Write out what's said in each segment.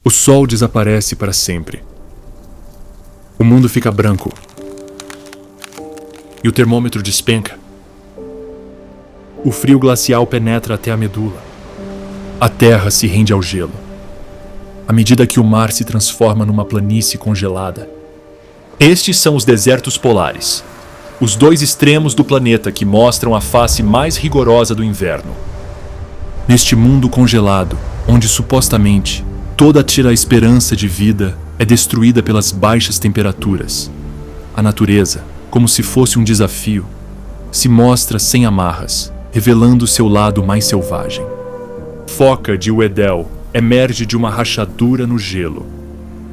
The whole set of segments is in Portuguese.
O sol desaparece para sempre. O mundo fica branco. E o termômetro despenca. O frio glacial penetra até a medula. A terra se rende ao gelo. À medida que o mar se transforma numa planície congelada. Estes são os desertos polares, os dois extremos do planeta que mostram a face mais rigorosa do inverno. Neste mundo congelado, onde supostamente toda a esperança de vida é destruída pelas baixas temperaturas, a natureza, como se fosse um desafio, se mostra sem amarras, revelando seu lado mais selvagem. Foca de Weddell emerge de uma rachadura no gelo.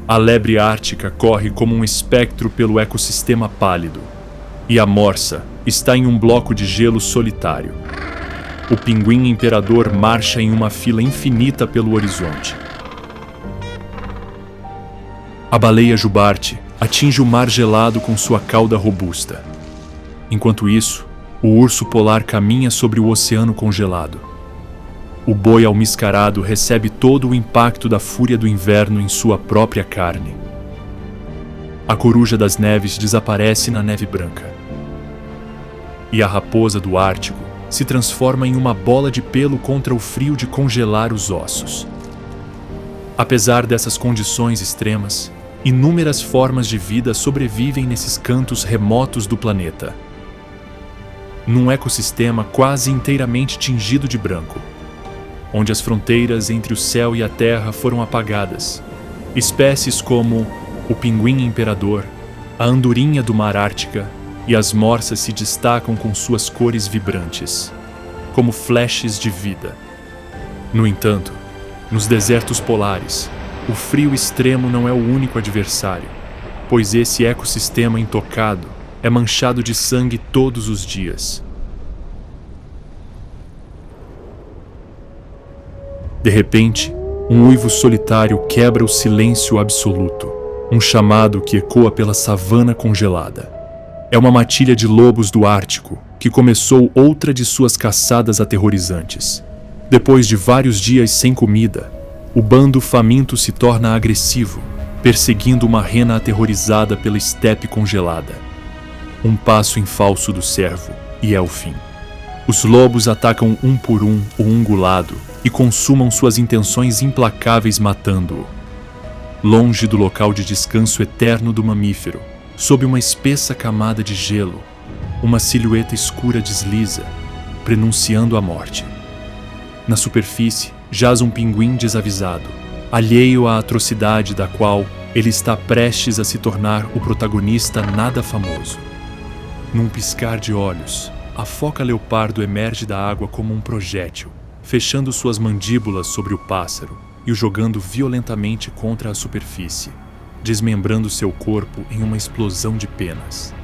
A lebre ártica corre como um espectro pelo ecossistema pálido. E a morsa está em um bloco de gelo solitário. O pinguim imperador marcha em uma fila infinita pelo horizonte. A baleia jubarte atinge o mar gelado com sua cauda robusta. Enquanto isso, o urso polar caminha sobre o oceano congelado. O boi almiscarado recebe todo o impacto da fúria do inverno em sua própria carne. A coruja das neves desaparece na neve branca. E a raposa do Ártico se transforma em uma bola de pelo contra o frio de congelar os ossos. Apesar dessas condições extremas, inúmeras formas de vida sobrevivem nesses cantos remotos do planeta. Num ecossistema quase inteiramente tingido de branco, onde as fronteiras entre o céu e a terra foram apagadas, espécies como o pinguim imperador, a andorinha do mar Ártica e as morsas se destacam com suas cores vibrantes, como flashes de vida. No entanto, nos desertos polares, o frio extremo não é o único adversário, pois esse ecossistema intocado é manchado de sangue todos os dias. De repente, um uivo solitário quebra o silêncio absoluto, um chamado que ecoa pela savana congelada. É uma matilha de lobos do Ártico que começou outra de suas caçadas aterrorizantes. Depois de vários dias sem comida, o bando faminto se torna agressivo, perseguindo uma rena aterrorizada pela estepe congelada. Um passo em falso do cervo, e é o fim. Os lobos atacam um por um o ungulado e consumam suas intenções implacáveis matando-o. Longe do local de descanso eterno do mamífero, sob uma espessa camada de gelo, uma silhueta escura desliza, prenunciando a morte. Na superfície, jaz um pinguim desavisado, alheio à atrocidade da qual ele está prestes a se tornar o protagonista nada famoso. Num piscar de olhos, a foca leopardo emerge da água como um projétil, fechando suas mandíbulas sobre o pássaro e o jogando violentamente contra a superfície, desmembrando seu corpo em uma explosão de penas.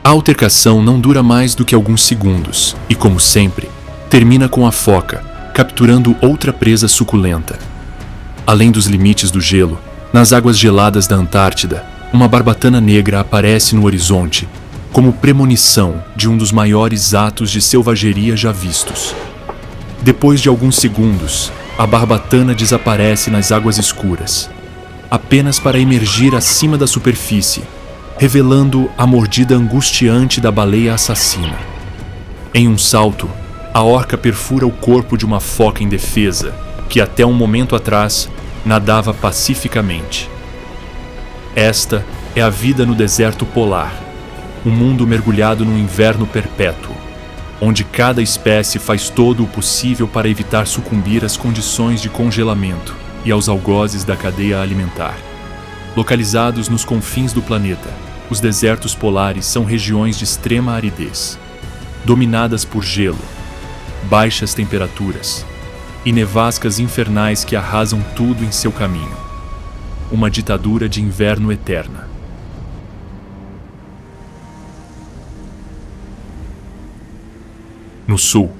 A altercação não dura mais do que alguns segundos e, como sempre, termina com a foca capturando outra presa suculenta. Além dos limites do gelo, nas águas geladas da Antártida, uma barbatana negra aparece no horizonte, como premonição de um dos maiores atos de selvageria já vistos. Depois de alguns segundos, a barbatana desaparece nas águas escuras, apenas para emergir acima da superfície, revelando a mordida angustiante da baleia assassina. Em um salto, a orca perfura o corpo de uma foca indefesa, que até um momento atrás nadava pacificamente. Esta é a vida no deserto polar, um mundo mergulhado num inverno perpétuo, onde cada espécie faz todo o possível para evitar sucumbir às condições de congelamento e aos algozes da cadeia alimentar. Localizados nos confins do planeta, os desertos polares são regiões de extrema aridez, dominadas por gelo, baixas temperaturas e nevascas infernais que arrasam tudo em seu caminho. Uma ditadura de inverno eterna. No sul,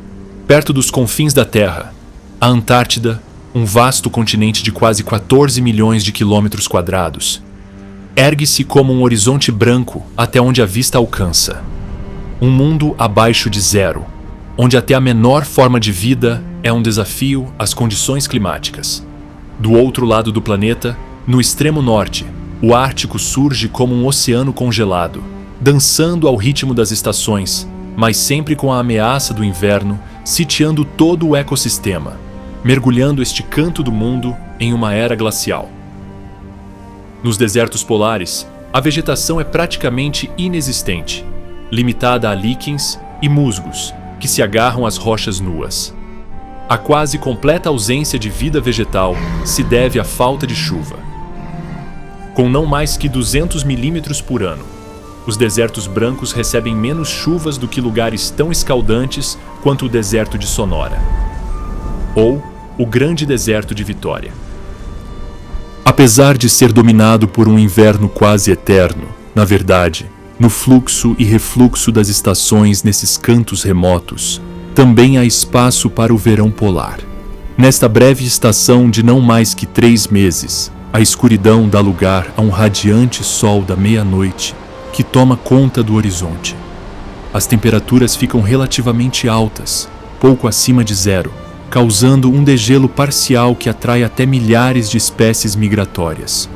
perto dos confins da Terra, a Antártida, um vasto continente de quase 14 milhões de quilômetros quadrados, ergue-se como um horizonte branco até onde a vista alcança. Um mundo abaixo de zero, onde até a menor forma de vida é um desafio às condições climáticas. Do outro lado do planeta, no extremo norte, o Ártico surge como um oceano congelado, dançando ao ritmo das estações, mas sempre com a ameaça do inverno sitiando todo o ecossistema, mergulhando este canto do mundo em uma era glacial. Nos desertos polares, a vegetação é praticamente inexistente, limitada a líquens e musgos que se agarram às rochas nuas. A quase completa ausência de vida vegetal se deve à falta de chuva. Com não mais que 200 milímetros por ano, os desertos brancos recebem menos chuvas do que lugares tão escaldantes quanto o deserto de Sonora, ou o Grande Deserto de Vitória. Apesar de ser dominado por um inverno quase eterno, na verdade, no fluxo e refluxo das estações nesses cantos remotos, também há espaço para o verão polar. Nesta breve estação de não mais que 3 meses, a escuridão dá lugar a um radiante sol da meia-noite que toma conta do horizonte. As temperaturas ficam relativamente altas, pouco acima de zero, causando um degelo parcial que atrai até milhares de espécies migratórias.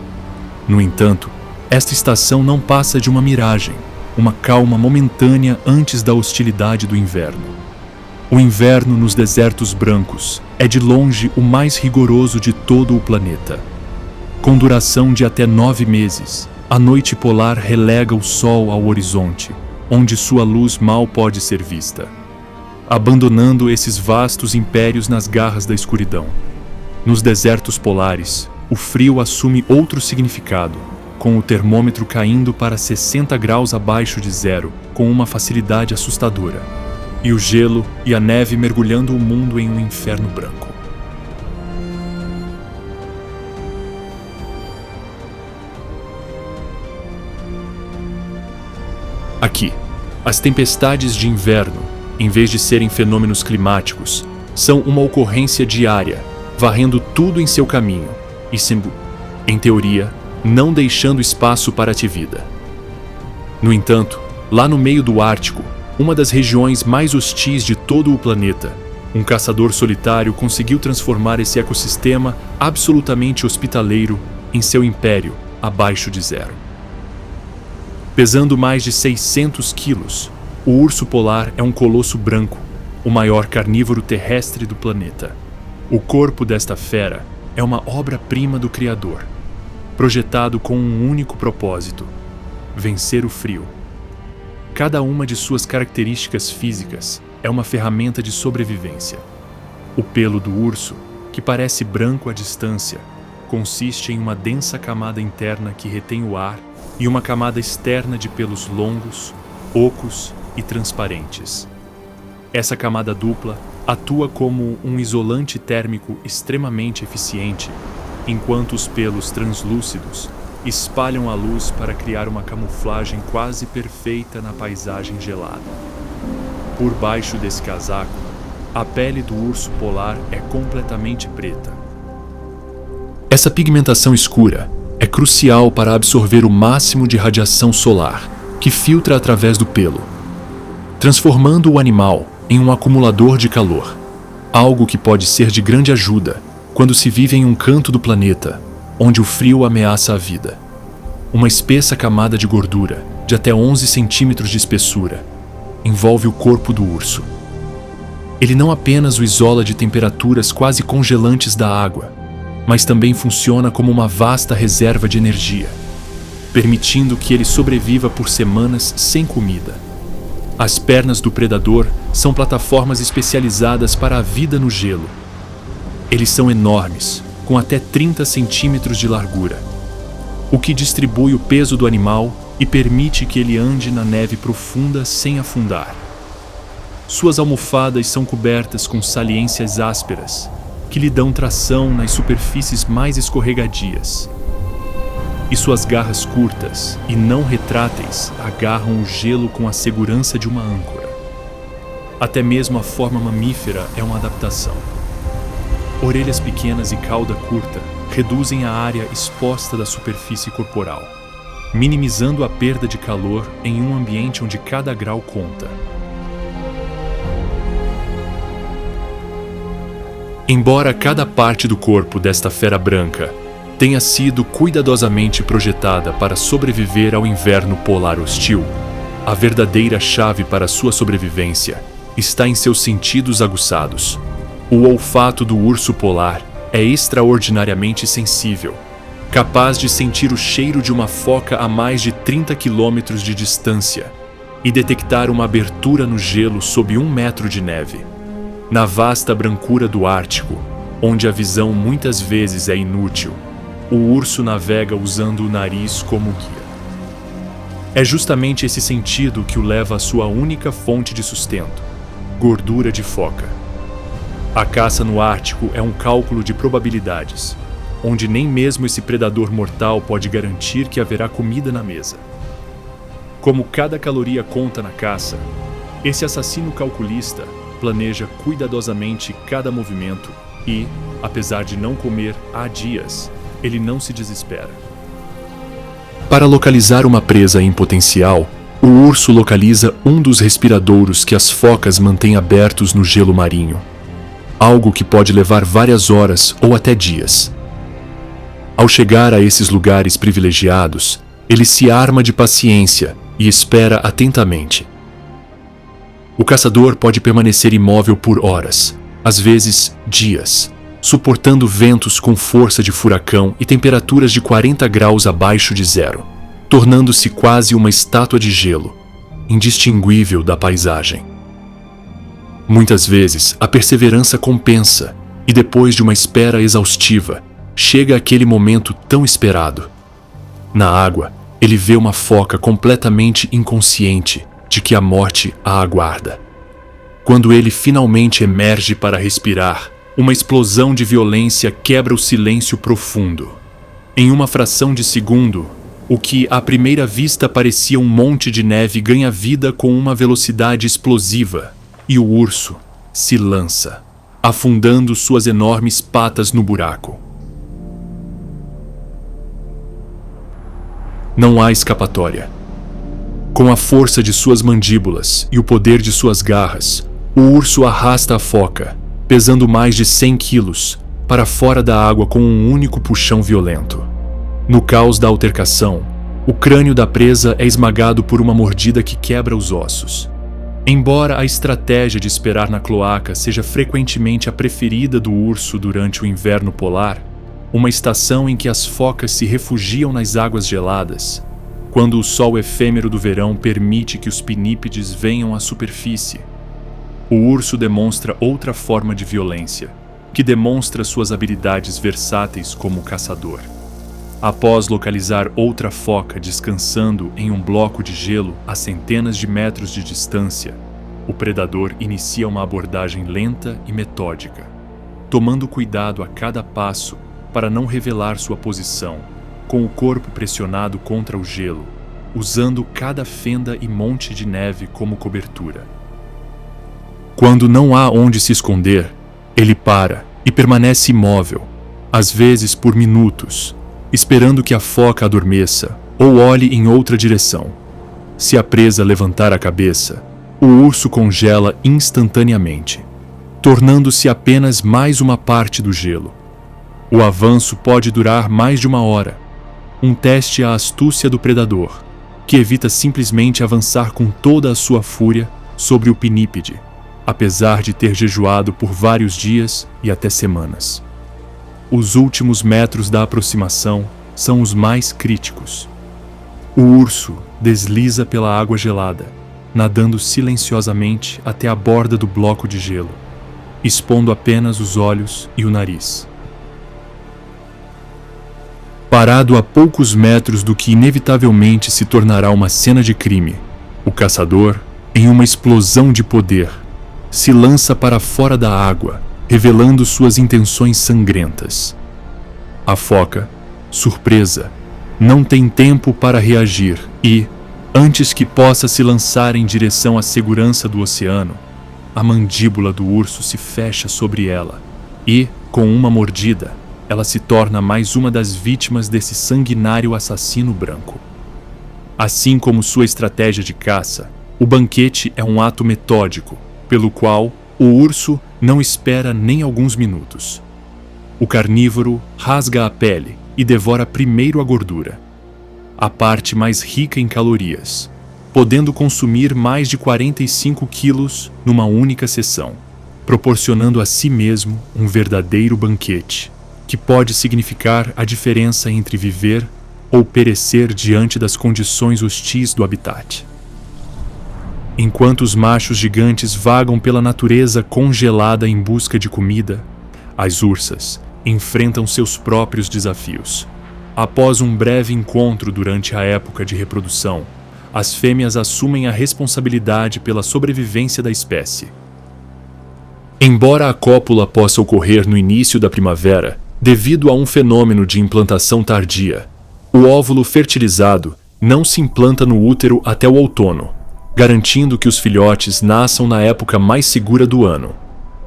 No entanto, esta estação não passa de uma miragem, uma calma momentânea antes da hostilidade do inverno. O inverno nos desertos brancos é de longe o mais rigoroso de todo o planeta. Com duração de até 9 meses, a noite polar relega o sol ao horizonte, onde sua luz mal pode ser vista, abandonando esses vastos impérios nas garras da escuridão. Nos desertos polares, o frio assume outro significado, com o termômetro caindo para 60 graus abaixo de zero, com uma facilidade assustadora, e o gelo e a neve mergulhando o mundo em um inferno branco. Aqui, as tempestades de inverno, em vez de serem fenômenos climáticos, são uma ocorrência diária, varrendo tudo em seu caminho e, em teoria, não deixando espaço para a vida. No entanto, lá no meio do Ártico, uma das regiões mais hostis de todo o planeta, um caçador solitário conseguiu transformar esse ecossistema absolutamente hospitaleiro em seu império abaixo de zero. Pesando mais de 600 quilos, o urso polar é um colosso branco, o maior carnívoro terrestre do planeta. O corpo desta fera é uma obra-prima do Criador, projetado com um único propósito: vencer o frio. Cada uma de suas características físicas é uma ferramenta de sobrevivência. O pelo do urso, que parece branco à distância, consiste em uma densa camada interna que retém o ar e uma camada externa de pelos longos, ocos e transparentes. Essa camada dupla atua como um isolante térmico extremamente eficiente, enquanto os pelos translúcidos espalham a luz para criar uma camuflagem quase perfeita na paisagem gelada. Por baixo desse casaco, a pele do urso polar é completamente preta. Essa pigmentação escura é crucial para absorver o máximo de radiação solar, que filtra através do pelo, transformando o animal em um acumulador de calor, algo que pode ser de grande ajuda quando se vive em um canto do planeta onde o frio ameaça a vida. Uma espessa camada de gordura, de até 11 centímetros de espessura, envolve o corpo do urso. Ele não apenas o isola de temperaturas quase congelantes da água, mas também funciona como uma vasta reserva de energia, permitindo que ele sobreviva por semanas sem comida. As pernas do predador são plataformas especializadas para a vida no gelo. Eles são enormes, com até 30 centímetros de largura, o que distribui o peso do animal e permite que ele ande na neve profunda sem afundar. Suas almofadas são cobertas com saliências ásperas, que lhe dão tração nas superfícies mais escorregadias. E suas garras curtas e não retráteis agarram o gelo com a segurança de uma âncora. Até mesmo a forma mamífera é uma adaptação. Orelhas pequenas e cauda curta reduzem a área exposta da superfície corporal, minimizando a perda de calor em um ambiente onde cada grau conta. Embora cada parte do corpo desta fera branca tenha sido cuidadosamente projetada para sobreviver ao inverno polar hostil, a verdadeira chave para sua sobrevivência está em seus sentidos aguçados. O olfato do urso polar é extraordinariamente sensível, capaz de sentir o cheiro de uma foca a mais de 30 quilômetros de distância e detectar uma abertura no gelo sob 1 metro de neve. Na vasta brancura do Ártico, onde a visão muitas vezes é inútil, o urso navega usando o nariz como guia. É justamente esse sentido que o leva à sua única fonte de sustento: gordura de foca. A caça no Ártico é um cálculo de probabilidades, onde nem mesmo esse predador mortal pode garantir que haverá comida na mesa. Como cada caloria conta na caça, esse assassino calculista planeja cuidadosamente cada movimento e, apesar de não comer há dias, ele não se desespera. Para localizar uma presa em potencial, o urso localiza um dos respiradouros que as focas mantêm abertos no gelo marinho, algo que pode levar várias horas ou até dias. Ao chegar a esses lugares privilegiados, ele se arma de paciência e espera atentamente. O caçador pode permanecer imóvel por horas, às vezes dias, suportando ventos com força de furacão e temperaturas de 40 graus abaixo de zero, tornando-se quase uma estátua de gelo, indistinguível da paisagem. Muitas vezes, a perseverança compensa, e depois de uma espera exaustiva, chega aquele momento tão esperado. Na água, ele vê uma foca completamente inconsciente de que a morte a aguarda. Quando ele finalmente emerge para respirar, uma explosão de violência quebra o silêncio profundo. Em uma fração de segundo, o que à primeira vista parecia um monte de neve ganha vida com uma velocidade explosiva, e o urso se lança, afundando suas enormes patas no buraco. Não há escapatória. Com a força de suas mandíbulas e o poder de suas garras, o urso arrasta a foca, pesando mais de 100 quilos, para fora da água com um único puxão violento. No caos da altercação, o crânio da presa é esmagado por uma mordida que quebra os ossos. Embora a estratégia de esperar na cloaca seja frequentemente a preferida do urso durante o inverno polar, uma estação em que as focas se refugiam nas águas geladas, quando o sol efêmero do verão permite que os pinípedes venham à superfície, o urso demonstra outra forma de violência, que demonstra suas habilidades versáteis como caçador. Após localizar outra foca descansando em um bloco de gelo a centenas de metros de distância, o predador inicia uma abordagem lenta e metódica, tomando cuidado a cada passo para não revelar sua posição, com o corpo pressionado contra o gelo, usando cada fenda e monte de neve como cobertura. Quando não há onde se esconder, ele para e permanece imóvel, às vezes por minutos, esperando que a foca adormeça ou olhe em outra direção. Se a presa levantar a cabeça, o urso congela instantaneamente, tornando-se apenas mais uma parte do gelo. O avanço pode durar mais de 1 hora, um teste à astúcia do predador, que evita simplesmente avançar com toda a sua fúria sobre o pinípede, apesar de ter jejuado por vários dias e até semanas. Os últimos metros da aproximação são os mais críticos. O urso desliza pela água gelada, nadando silenciosamente até a borda do bloco de gelo, expondo apenas os olhos e o nariz. Parado a poucos metros do que inevitavelmente se tornará uma cena de crime, o caçador, em uma explosão de poder, se lança para fora da água, revelando suas intenções sangrentas. A foca, surpresa, não tem tempo para reagir e, antes que possa se lançar em direção à segurança do oceano, a mandíbula do urso se fecha sobre ela e, com uma mordida, ela se torna mais uma das vítimas desse sanguinário assassino branco. Assim como sua estratégia de caça, o banquete é um ato metódico, pelo qual o urso não espera nem alguns minutos. O carnívoro rasga a pele e devora primeiro a gordura, a parte mais rica em calorias, podendo consumir mais de 45 quilos numa única sessão, proporcionando a si mesmo um verdadeiro banquete, que pode significar a diferença entre viver ou perecer diante das condições hostis do habitat. Enquanto os machos gigantes vagam pela natureza congelada em busca de comida, as ursas enfrentam seus próprios desafios. Após um breve encontro durante a época de reprodução, as fêmeas assumem a responsabilidade pela sobrevivência da espécie. Embora a cópula possa ocorrer no início da primavera, devido a um fenômeno de implantação tardia, o óvulo fertilizado não se implanta no útero até o outono, garantindo que os filhotes nasçam na época mais segura do ano,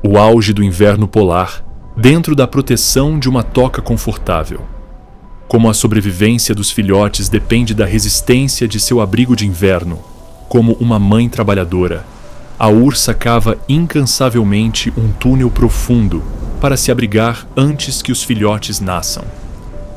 o auge do inverno polar, dentro da proteção de uma toca confortável. Como a sobrevivência dos filhotes depende da resistência de seu abrigo de inverno, como uma mãe trabalhadora, a ursa cava incansavelmente um túnel profundo para se abrigar antes que os filhotes nasçam.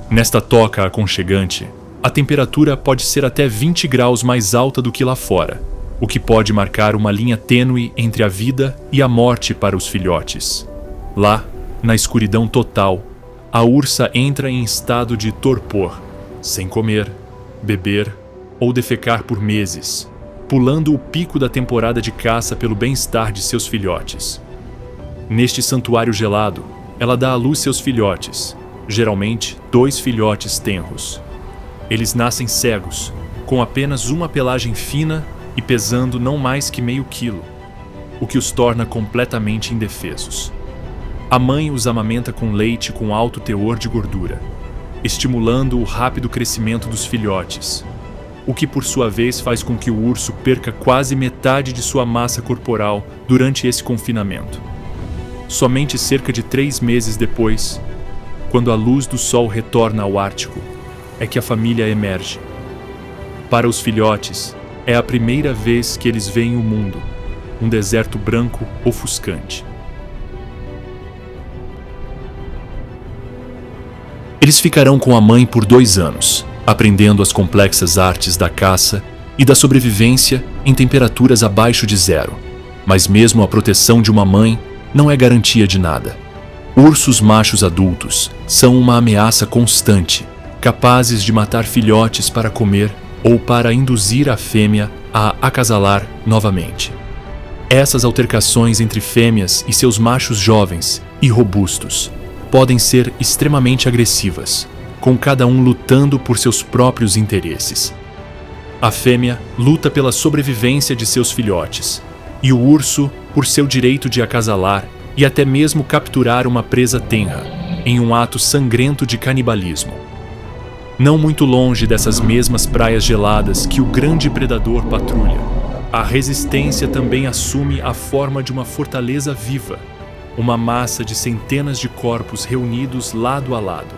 Nesta toca aconchegante, a temperatura pode ser até 20 graus mais alta do que lá fora, o que pode marcar uma linha tênue entre a vida e a morte para os filhotes. Lá, na escuridão total, a ursa entra em estado de torpor, sem comer, beber ou defecar por meses, pulando o pico da temporada de caça pelo bem-estar de seus filhotes. Neste santuário gelado, ela dá à luz seus filhotes, geralmente 2 filhotes tenros. Eles nascem cegos, com apenas uma pelagem fina e pesando não mais que meio quilo, o que os torna completamente indefesos. A mãe os amamenta com leite com alto teor de gordura, estimulando o rápido crescimento dos filhotes, o que por sua vez faz com que o urso perca quase metade de sua massa corporal durante esse confinamento. Somente cerca de 3 meses depois, quando a luz do sol retorna ao Ártico, é que a família emerge. Para os filhotes, é a primeira vez que eles veem o mundo, um deserto branco ofuscante. Eles ficarão com a mãe por 2 anos, aprendendo as complexas artes da caça e da sobrevivência em temperaturas abaixo de 0. Mas mesmo a proteção de uma mãe não é garantia de nada. Ursos machos adultos são uma ameaça constante, capazes de matar filhotes para comer ou para induzir a fêmea a acasalar novamente. Essas altercações entre fêmeas e seus machos jovens e robustos podem ser extremamente agressivas, com cada um lutando por seus próprios interesses. A fêmea luta pela sobrevivência de seus filhotes, e o urso por seu direito de acasalar e até mesmo capturar uma presa tenra, em um ato sangrento de canibalismo. Não muito longe dessas mesmas praias geladas que o grande predador patrulha, a resistência também assume a forma de uma fortaleza viva, uma massa de centenas de corpos reunidos lado a lado,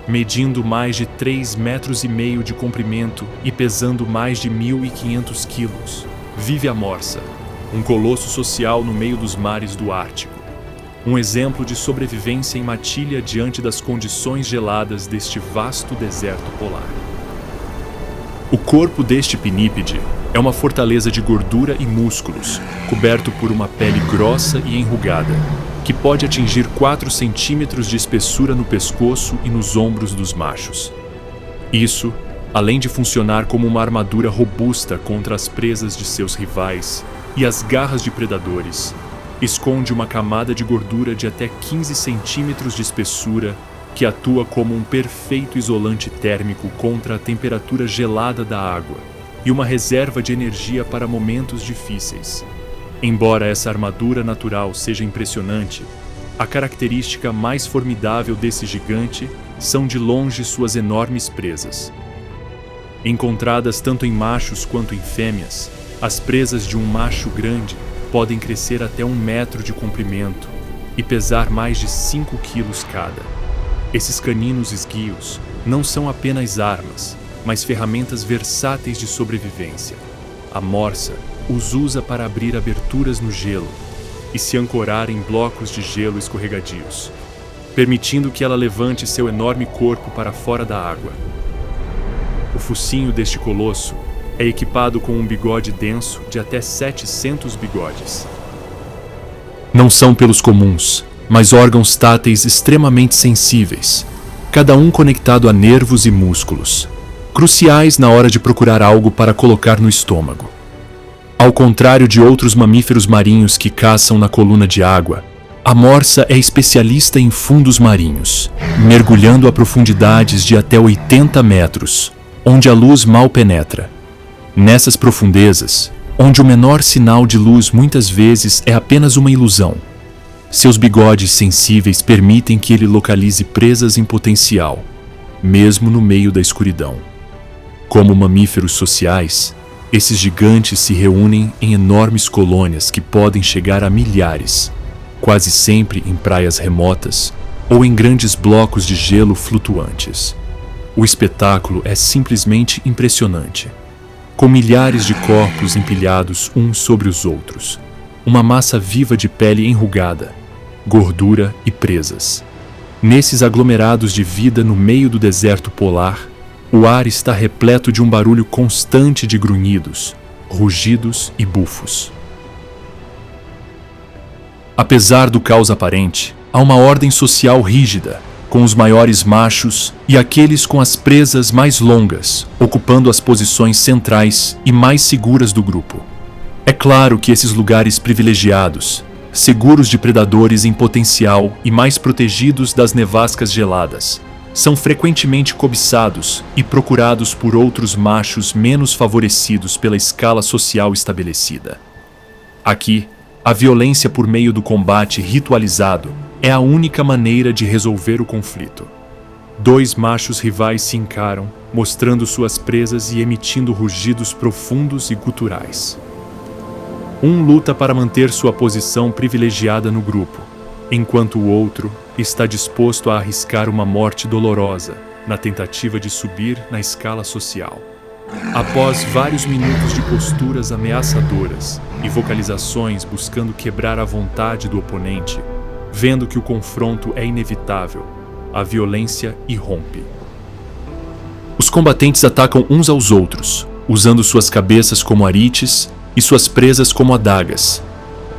medindo mais de 3,5 metros de comprimento e pesando mais de 1.500 quilos. Vive a morsa, um colosso social no meio dos mares do Ártico. Um exemplo de sobrevivência em matilha diante das condições geladas deste vasto deserto polar. O corpo deste pinípede é uma fortaleza de gordura e músculos, coberto por uma pele grossa e enrugada, que pode atingir 4 centímetros de espessura no pescoço e nos ombros dos machos. Isso, além de funcionar como uma armadura robusta contra as presas de seus rivais e as garras de predadores, esconde uma camada de gordura de até 15 centímetros de espessura que atua como um perfeito isolante térmico contra a temperatura gelada da água e uma reserva de energia para momentos difíceis. Embora essa armadura natural seja impressionante, a característica mais formidável desse gigante são de longe suas enormes presas. Encontradas tanto em machos quanto em fêmeas, as presas de um macho grande podem crescer até 1 metro de comprimento e pesar mais de 5 quilos cada. Esses caninos esguios não são apenas armas, mas ferramentas versáteis de sobrevivência. A morsa os usa para abrir aberturas no gelo, e se ancorar em blocos de gelo escorregadios, permitindo que ela levante seu enorme corpo para fora da água. O focinho deste colosso é equipado com um bigode denso de até 700 bigodes. Não são pelos comuns, mas órgãos táteis extremamente sensíveis, cada um conectado a nervos e músculos, cruciais na hora de procurar algo para colocar no estômago. Ao contrário de outros mamíferos marinhos que caçam na coluna de água, a morsa é especialista em fundos marinhos, mergulhando a profundidades de até 80 metros, onde a luz mal penetra. Nessas profundezas, onde o menor sinal de luz muitas vezes é apenas uma ilusão, seus bigodes sensíveis permitem que ele localize presas em potencial, mesmo no meio da escuridão. Como mamíferos sociais, esses gigantes se reúnem em enormes colônias que podem chegar a milhares, quase sempre em praias remotas ou em grandes blocos de gelo flutuantes. O espetáculo é simplesmente impressionante, com milhares de corpos empilhados uns sobre os outros, uma massa viva de pele enrugada, gordura e presas. Nesses aglomerados de vida no meio do deserto polar, o ar está repleto de um barulho constante de grunhidos, rugidos e bufos. Apesar do caos aparente, há uma ordem social rígida, com os maiores machos e aqueles com as presas mais longas, ocupando as posições centrais e mais seguras do grupo. É claro que esses lugares privilegiados, seguros de predadores em potencial e mais protegidos das nevascas geladas, são frequentemente cobiçados e procurados por outros machos menos favorecidos pela escala social estabelecida. Aqui, a violência por meio do combate ritualizado é a única maneira de resolver o conflito. Dois machos rivais se encaram, mostrando suas presas e emitindo rugidos profundos e guturais. Um luta para manter sua posição privilegiada no grupo, enquanto o outro está disposto a arriscar uma morte dolorosa na tentativa de subir na escala social. Após vários minutos de posturas ameaçadoras e vocalizações buscando quebrar a vontade do oponente, vendo que o confronto é inevitável, a violência irrompe. Os combatentes atacam uns aos outros, usando suas cabeças como arites e suas presas como adagas,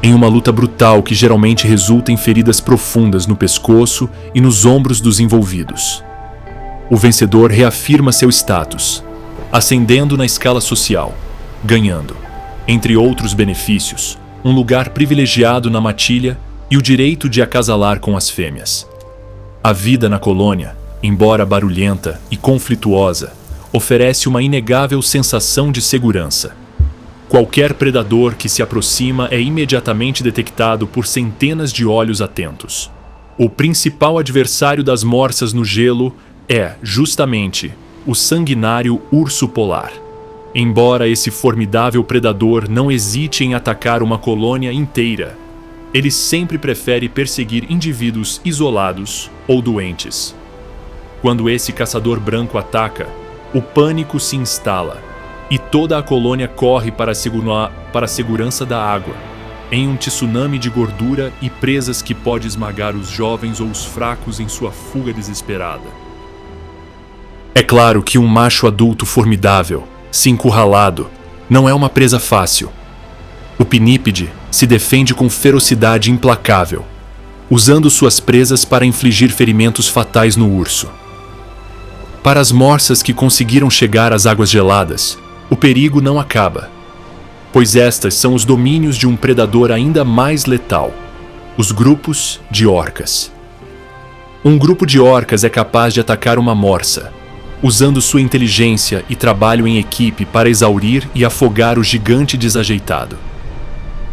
em uma luta brutal que geralmente resulta em feridas profundas no pescoço e nos ombros dos envolvidos. O vencedor reafirma seu status, ascendendo na escala social, ganhando, entre outros benefícios, um lugar privilegiado na matilha e o direito de acasalar com as fêmeas. A vida na colônia, embora barulhenta e conflituosa, oferece uma inegável sensação de segurança. Qualquer predador que se aproxima é imediatamente detectado por centenas de olhos atentos. O principal adversário das morsas no gelo é, justamente, o sanguinário urso polar. Embora esse formidável predador não hesite em atacar uma colônia inteira, ele sempre prefere perseguir indivíduos isolados ou doentes. Quando esse caçador branco ataca, o pânico se instala e toda a colônia corre para a segurança da água, em um tsunami de gordura e presas que pode esmagar os jovens ou os fracos em sua fuga desesperada. É claro que um macho adulto formidável, se encurralado, não é uma presa fácil. O pinípede se defende com ferocidade implacável, usando suas presas para infligir ferimentos fatais no urso. Para as morsas que conseguiram chegar às águas geladas, o perigo não acaba, pois estas são os domínios de um predador ainda mais letal, os grupos de orcas. Um grupo de orcas é capaz de atacar uma morsa, usando sua inteligência e trabalho em equipe para exaurir e afogar o gigante desajeitado.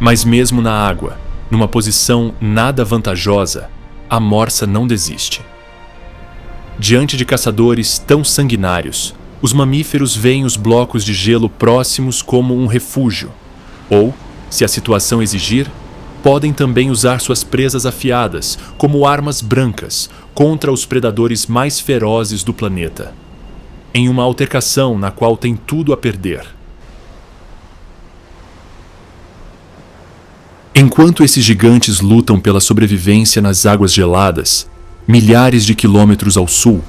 Mas mesmo na água, numa posição nada vantajosa, a morsa não desiste. Diante de caçadores tão sanguinários, os mamíferos veem os blocos de gelo próximos como um refúgio, ou, se a situação exigir, podem também usar suas presas afiadas como armas brancas contra os predadores mais ferozes do planeta, em uma altercação na qual tem tudo a perder. Enquanto esses gigantes lutam pela sobrevivência nas águas geladas, milhares de quilômetros ao sul,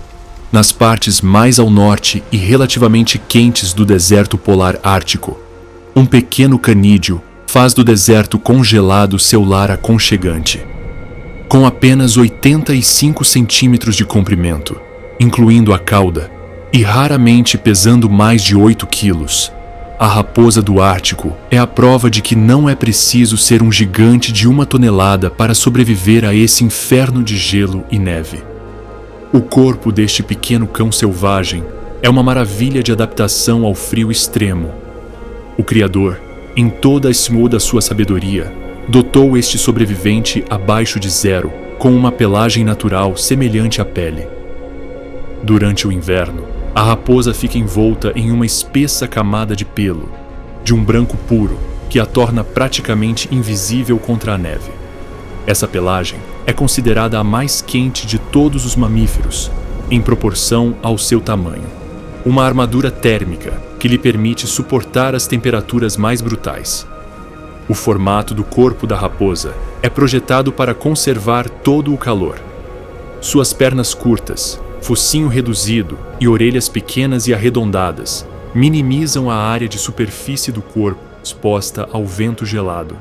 nas partes mais ao norte e relativamente quentes do deserto polar ártico, um pequeno canídeo faz do deserto congelado seu lar aconchegante. Com apenas 85 centímetros de comprimento, incluindo a cauda, e raramente pesando mais de 8 quilos, a raposa do Ártico é a prova de que não é preciso ser um gigante de 1 tonelada para sobreviver a esse inferno de gelo e neve. O corpo deste pequeno cão selvagem é uma maravilha de adaptação ao frio extremo. O Criador, em toda a esmoa da sua sabedoria, dotou este sobrevivente abaixo de zero com uma pelagem natural semelhante à pele. Durante o inverno, a raposa fica envolta em uma espessa camada de pelo, de um branco puro, que a torna praticamente invisível contra a neve. Essa pelagem é considerada a mais quente de todos os mamíferos, em proporção ao seu tamanho. Uma armadura térmica que lhe permite suportar as temperaturas mais brutais. O formato do corpo da raposa é projetado para conservar todo o calor. Suas pernas curtas, focinho reduzido e orelhas pequenas e arredondadas minimizam a área de superfície do corpo exposta ao vento gelado,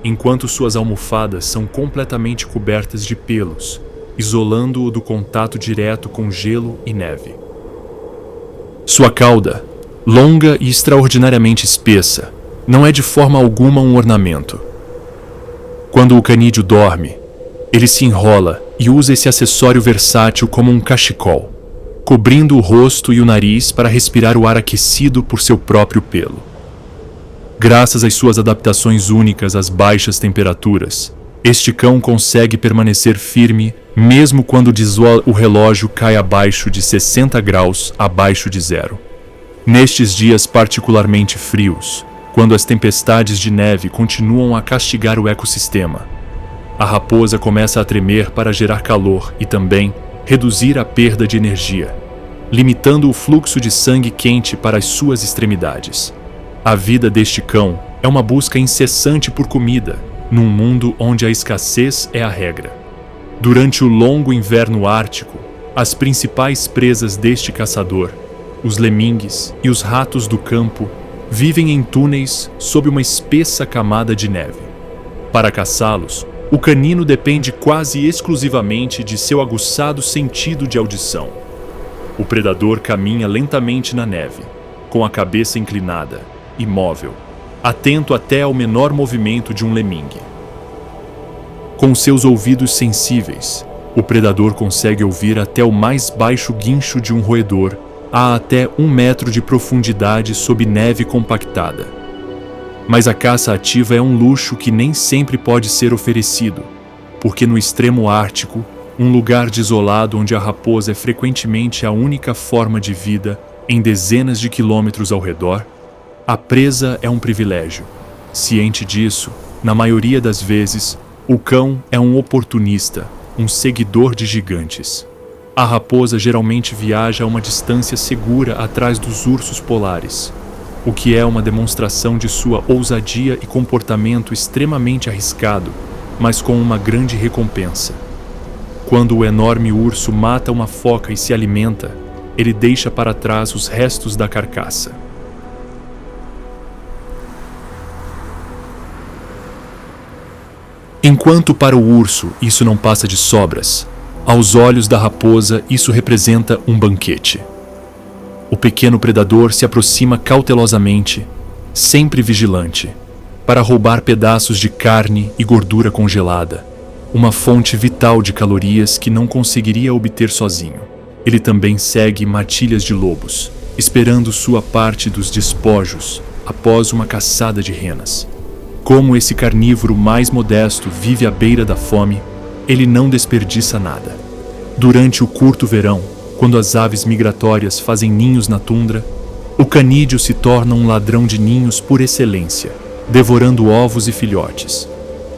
enquanto suas almofadas são completamente cobertas de pelos, isolando-o do contato direto com gelo e neve. Sua cauda, longa e extraordinariamente espessa, não é de forma alguma um ornamento. Quando o canídeo dorme, ele se enrola e usa esse acessório versátil como um cachecol, cobrindo o rosto e o nariz para respirar o ar aquecido por seu próprio pelo. Graças às suas adaptações únicas às baixas temperaturas, este cão consegue permanecer firme mesmo quando o relógio cai abaixo de 60 graus abaixo de zero. Nestes dias particularmente frios, quando as tempestades de neve continuam a castigar o ecossistema, a raposa começa a tremer para gerar calor e também reduzir a perda de energia, limitando o fluxo de sangue quente para as suas extremidades. A vida deste cão é uma busca incessante por comida, num mundo onde a escassez é a regra. Durante o longo inverno ártico, as principais presas deste caçador, os lemingues e os ratos do campo, vivem em túneis sob uma espessa camada de neve. Para caçá-los, o canino depende quase exclusivamente de seu aguçado sentido de audição. O predador caminha lentamente na neve, com a cabeça inclinada, imóvel, atento até ao menor movimento de um lemingue. Com seus ouvidos sensíveis, o predador consegue ouvir até o mais baixo guincho de um roedor a até 1 metro de profundidade sob neve compactada. Mas a caça ativa é um luxo que nem sempre pode ser oferecido, porque no extremo ártico, um lugar desolado onde a raposa é frequentemente a única forma de vida em dezenas de quilômetros ao redor, a presa é um privilégio. Ciente disso, na maioria das vezes, o cão é um oportunista, um seguidor de gigantes. A raposa geralmente viaja a uma distância segura atrás dos ursos polares, o que é uma demonstração de sua ousadia e comportamento extremamente arriscado, mas com uma grande recompensa. Quando o enorme urso mata uma foca e se alimenta, ele deixa para trás os restos da carcaça. Enquanto para o urso isso não passa de sobras, aos olhos da raposa isso representa um banquete. O pequeno predador se aproxima cautelosamente, sempre vigilante, para roubar pedaços de carne e gordura congelada, uma fonte vital de calorias que não conseguiria obter sozinho. Ele também segue matilhas de lobos, esperando sua parte dos despojos após uma caçada de renas. Como esse carnívoro mais modesto vive à beira da fome, ele não desperdiça nada. Durante o curto verão, quando as aves migratórias fazem ninhos na tundra, o canídeo se torna um ladrão de ninhos por excelência, devorando ovos e filhotes.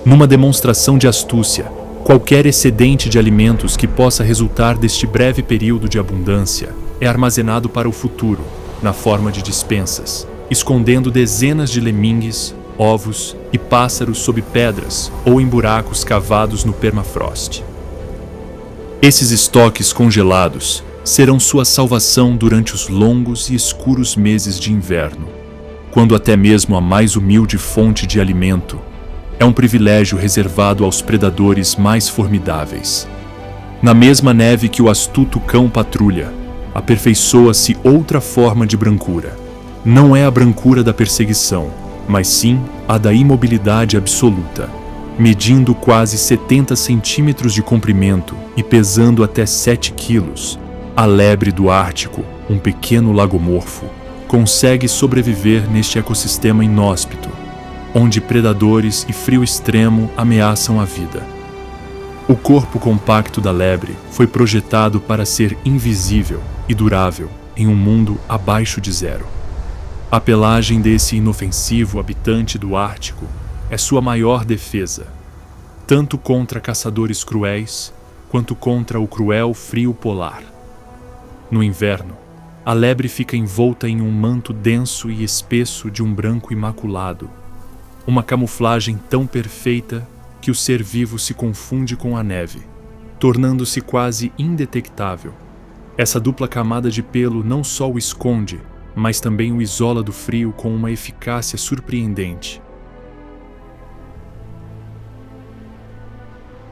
Numa demonstração de astúcia, qualquer excedente de alimentos que possa resultar deste breve período de abundância é armazenado para o futuro, na forma de despensas, escondendo dezenas de lemingues, ovos e pássaros sob pedras ou em buracos cavados no permafrost. Esses estoques congelados serão sua salvação durante os longos e escuros meses de inverno, quando até mesmo a mais humilde fonte de alimento é um privilégio reservado aos predadores mais formidáveis. Na mesma neve que o astuto cão patrulha, aperfeiçoa-se outra forma de brancura. Não é a brancura da perseguição, mas sim a da imobilidade absoluta, medindo quase 70 centímetros de comprimento e pesando até 7 quilos. A lebre do Ártico, um pequeno lagomorfo, consegue sobreviver neste ecossistema inóspito, onde predadores e frio extremo ameaçam a vida. O corpo compacto da lebre foi projetado para ser invisível e durável em um mundo abaixo de zero. A pelagem desse inofensivo habitante do Ártico é sua maior defesa, tanto contra caçadores cruéis quanto contra o cruel frio polar. No inverno, a lebre fica envolta em um manto denso e espesso de um branco imaculado, uma camuflagem tão perfeita que o ser vivo se confunde com a neve, tornando-se quase indetectável. Essa dupla camada de pelo não só o esconde, mas também o isola do frio com uma eficácia surpreendente.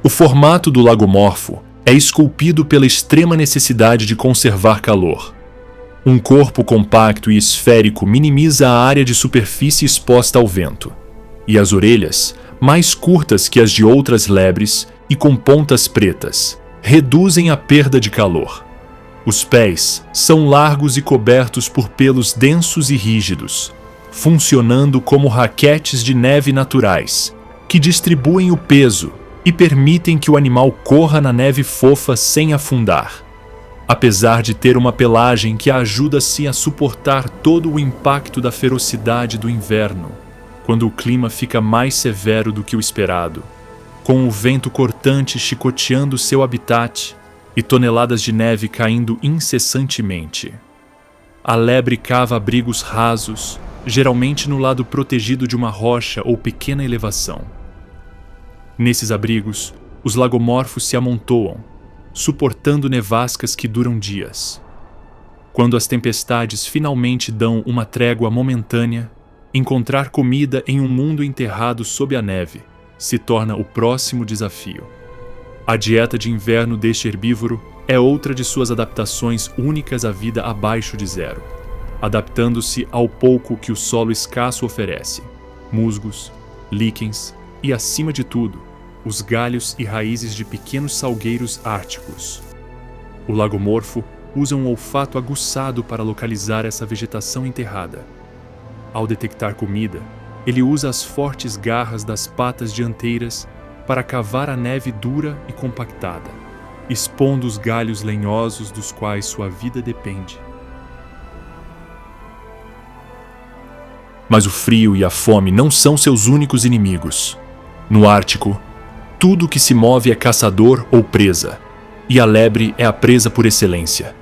O formato do lagomorfo é esculpido pela extrema necessidade de conservar calor. Um corpo compacto e esférico minimiza a área de superfície exposta ao vento, e as orelhas, mais curtas que as de outras lebres e com pontas pretas, reduzem a perda de calor. Os pés são largos e cobertos por pelos densos e rígidos, funcionando como raquetes de neve naturais, que distribuem o peso e permitem que o animal corra na neve fofa sem afundar. Apesar de ter uma pelagem que a ajuda-se a suportar todo o impacto da ferocidade do inverno, quando o clima fica mais severo do que o esperado, com o vento cortante chicoteando seu habitat e toneladas de neve caindo incessantemente. A lebre cava abrigos rasos, geralmente no lado protegido de uma rocha ou pequena elevação. Nesses abrigos, os lagomorfos se amontoam, suportando nevascas que duram dias. Quando as tempestades finalmente dão uma trégua momentânea, encontrar comida em um mundo enterrado sob a neve se torna o próximo desafio. A dieta de inverno deste herbívoro é outra de suas adaptações únicas à vida abaixo de zero, adaptando-se ao pouco que o solo escasso oferece: musgos, líquens e, acima de tudo, os galhos e raízes de pequenos salgueiros árticos. O lagomorfo usa um olfato aguçado para localizar essa vegetação enterrada. Ao detectar comida, ele usa as fortes garras das patas dianteiras para cavar a neve dura e compactada, expondo os galhos lenhosos dos quais sua vida depende. Mas o frio e a fome não são seus únicos inimigos. No Ártico, tudo que se move é caçador ou presa, e a lebre é a presa por excelência.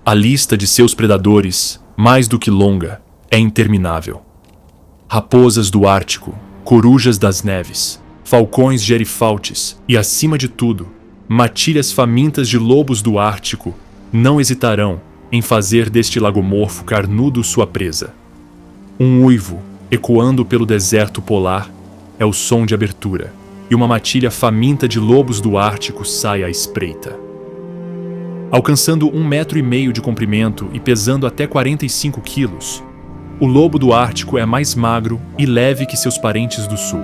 A lista de seus predadores, mais do que longa, é interminável. Raposas do Ártico, corujas das neves, falcões gerifaltes e, acima de tudo, matilhas famintas de lobos do Ártico não hesitarão em fazer deste lagomorfo carnudo sua presa. Um uivo, ecoando pelo deserto polar, é o som de abertura, e uma matilha faminta de lobos do Ártico sai à espreita. Alcançando 1,5 metro de comprimento e pesando até 45 quilos, o lobo do Ártico é mais magro e leve que seus parentes do sul.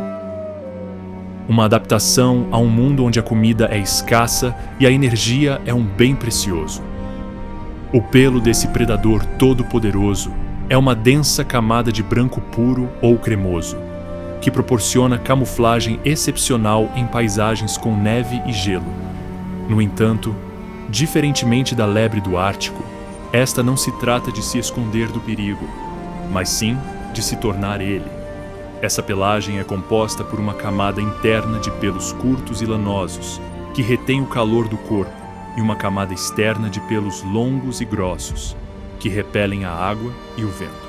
Uma adaptação a um mundo onde a comida é escassa e a energia é um bem precioso. O pelo desse predador todo-poderoso é uma densa camada de branco puro ou cremoso, que proporciona camuflagem excepcional em paisagens com neve e gelo. No entanto, diferentemente da lebre do Ártico, esta não se trata de se esconder do perigo, mas sim de se tornar ele. Essa pelagem é composta por uma camada interna de pelos curtos e lanosos, que retém o calor do corpo, e uma camada externa de pelos longos e grossos, que repelem a água e o vento.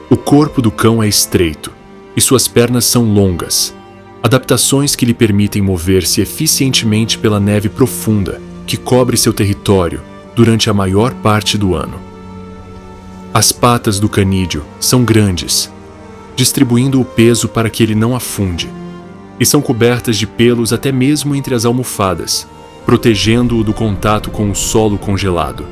O corpo do cão é estreito e suas pernas são longas, adaptações que lhe permitem mover-se eficientemente pela neve profunda que cobre seu território durante a maior parte do ano. As patas do canídeo são grandes, distribuindo o peso para que ele não afunde, e são cobertas de pelos até mesmo entre as almofadas, protegendo-o do contato com o solo congelado.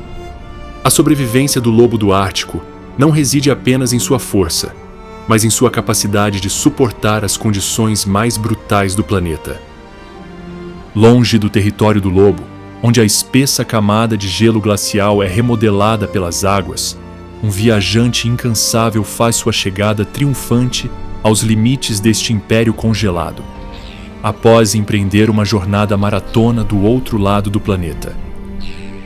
A sobrevivência do lobo do Ártico não reside apenas em sua força, mas em sua capacidade de suportar as condições mais brutais do planeta. Longe do território do lobo, onde a espessa camada de gelo glacial é remodelada pelas águas, um viajante incansável faz sua chegada triunfante aos limites deste império congelado, após empreender uma jornada maratona do outro lado do planeta.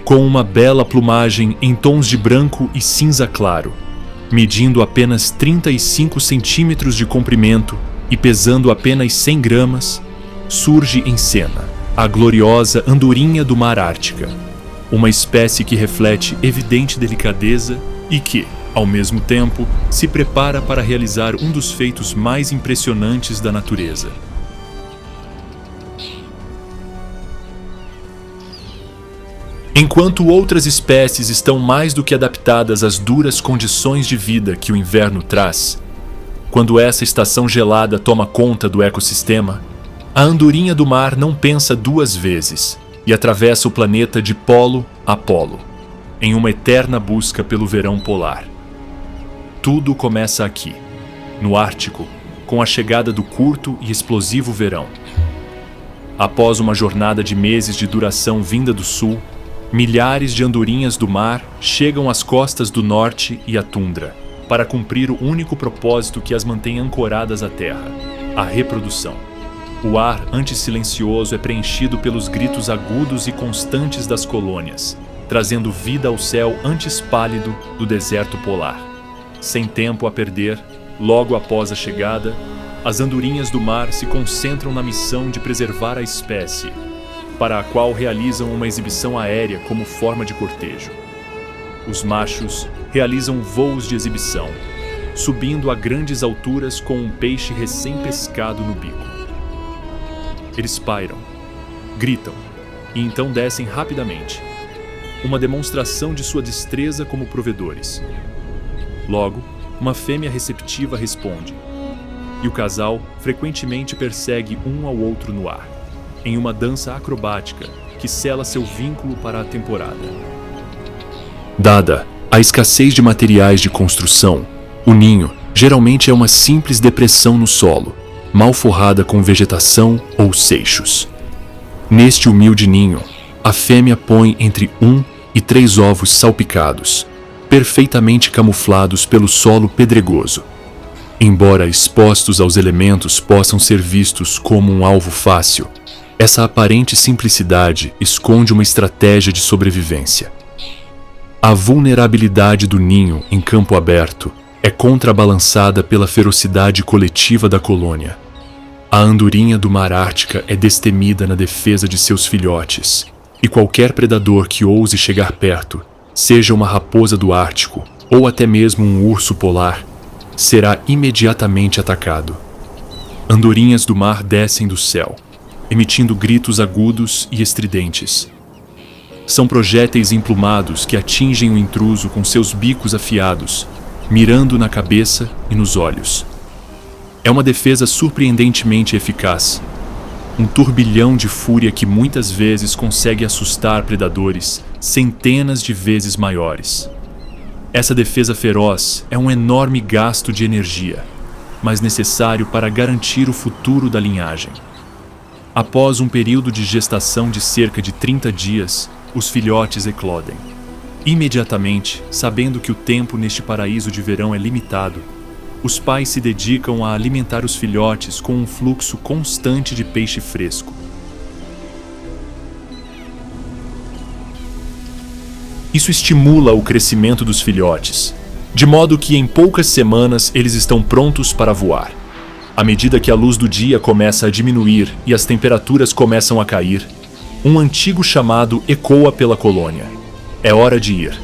Com uma bela plumagem em tons de branco e cinza claro, medindo apenas 35 centímetros de comprimento e pesando apenas 100 gramas, surge em cena a gloriosa andorinha do mar Ártica, uma espécie que reflete evidente delicadeza e que, ao mesmo tempo, se prepara para realizar um dos feitos mais impressionantes da natureza. Enquanto outras espécies estão mais do que adaptadas às duras condições de vida que o inverno traz, quando essa estação gelada toma conta do ecossistema, a andorinha do mar não pensa duas vezes e atravessa o planeta de polo a polo, em uma eterna busca pelo verão polar. Tudo começa aqui, no Ártico, com a chegada do curto e explosivo verão. Após uma jornada de meses de duração vinda do sul, milhares de andorinhas do mar chegam às costas do norte e à tundra, para cumprir o único propósito que as mantém ancoradas à terra: a reprodução. O ar antisilencioso é preenchido pelos gritos agudos e constantes das colônias, trazendo vida ao céu antes pálido do deserto polar. Sem tempo a perder, logo após a chegada, as andorinhas do mar se concentram na missão de preservar a espécie, para a qual realizam uma exibição aérea como forma de cortejo. Os machos realizam voos de exibição, subindo a grandes alturas com um peixe recém-pescado no bico. Eles pairam, gritam e então descem rapidamente, uma demonstração de sua destreza como provedores. Logo, uma fêmea receptiva responde, e o casal frequentemente persegue um ao outro no ar, em uma dança acrobática que sela seu vínculo para a temporada. Dada a escassez de materiais de construção, o ninho geralmente é uma simples depressão no solo, mal forrada com vegetação ou seixos. Neste humilde ninho, a fêmea põe entre 1 e 3 ovos salpicados, perfeitamente camuflados pelo solo pedregoso. Embora expostos aos elementos possam ser vistos como um alvo fácil, essa aparente simplicidade esconde uma estratégia de sobrevivência. A vulnerabilidade do ninho em campo aberto é contrabalançada pela ferocidade coletiva da colônia. A andorinha do mar Ártica é destemida na defesa de seus filhotes, e qualquer predador que ouse chegar perto, seja uma raposa do Ártico ou até mesmo um urso polar, será imediatamente atacado. Andorinhas do mar descem do céu, emitindo gritos agudos e estridentes. São projéteis emplumados que atingem o intruso com seus bicos afiados, mirando na cabeça e nos olhos. É uma defesa surpreendentemente eficaz, um turbilhão de fúria que muitas vezes consegue assustar predadores centenas de vezes maiores. Essa defesa feroz é um enorme gasto de energia, mas necessário para garantir o futuro da linhagem. Após um período de gestação de cerca de 30 dias, os filhotes eclodem. Imediatamente, sabendo que o tempo neste paraíso de verão é limitado, os pais se dedicam a alimentar os filhotes com um fluxo constante de peixe fresco. Isso estimula o crescimento dos filhotes, de modo que em poucas semanas eles estão prontos para voar. À medida que a luz do dia começa a diminuir e as temperaturas começam a cair, um antigo chamado ecoa pela colônia. É hora de ir.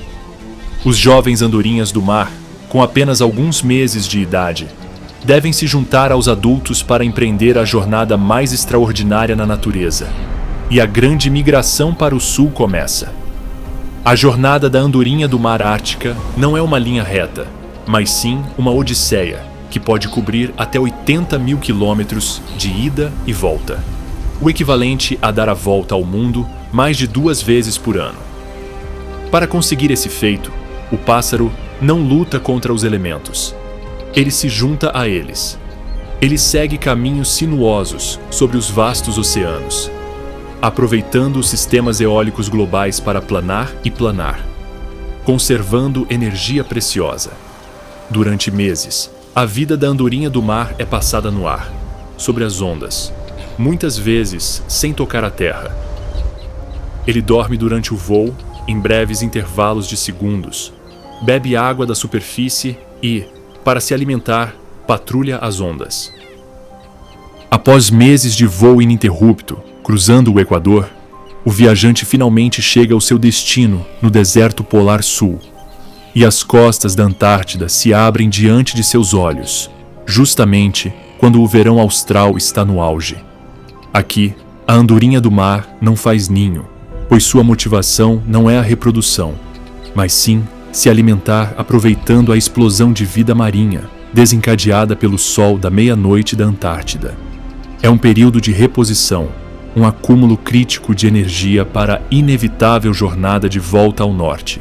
Os jovens andorinhas do mar com apenas alguns meses de idade, devem se juntar aos adultos para empreender a jornada mais extraordinária na natureza. E a grande migração para o sul começa. A jornada da andorinha do mar Ártica não é uma linha reta, mas sim uma odisseia, que pode cobrir até 80 mil quilômetros de ida e volta, o equivalente a dar a volta ao mundo mais de 2 vezes por ano. Para conseguir esse feito, o pássaro não luta contra os elementos. Ele se junta a eles. Ele segue caminhos sinuosos sobre os vastos oceanos, aproveitando os sistemas eólicos globais para planar e planar, conservando energia preciosa. Durante meses, a vida da andorinha do mar é passada no ar, sobre as ondas, muitas vezes sem tocar a terra. Ele dorme durante o voo, em breves intervalos de segundos, bebe água da superfície e, para se alimentar, patrulha as ondas. Após meses de voo ininterrupto, cruzando o Equador, o viajante finalmente chega ao seu destino no deserto polar sul, e as costas da Antártida se abrem diante de seus olhos, justamente quando o verão austral está no auge. Aqui, a andorinha do mar não faz ninho, pois sua motivação não é a reprodução, mas sim se alimentar aproveitando a explosão de vida marinha desencadeada pelo sol da meia-noite da Antártida. É um período de reposição, um acúmulo crítico de energia para a inevitável jornada de volta ao norte,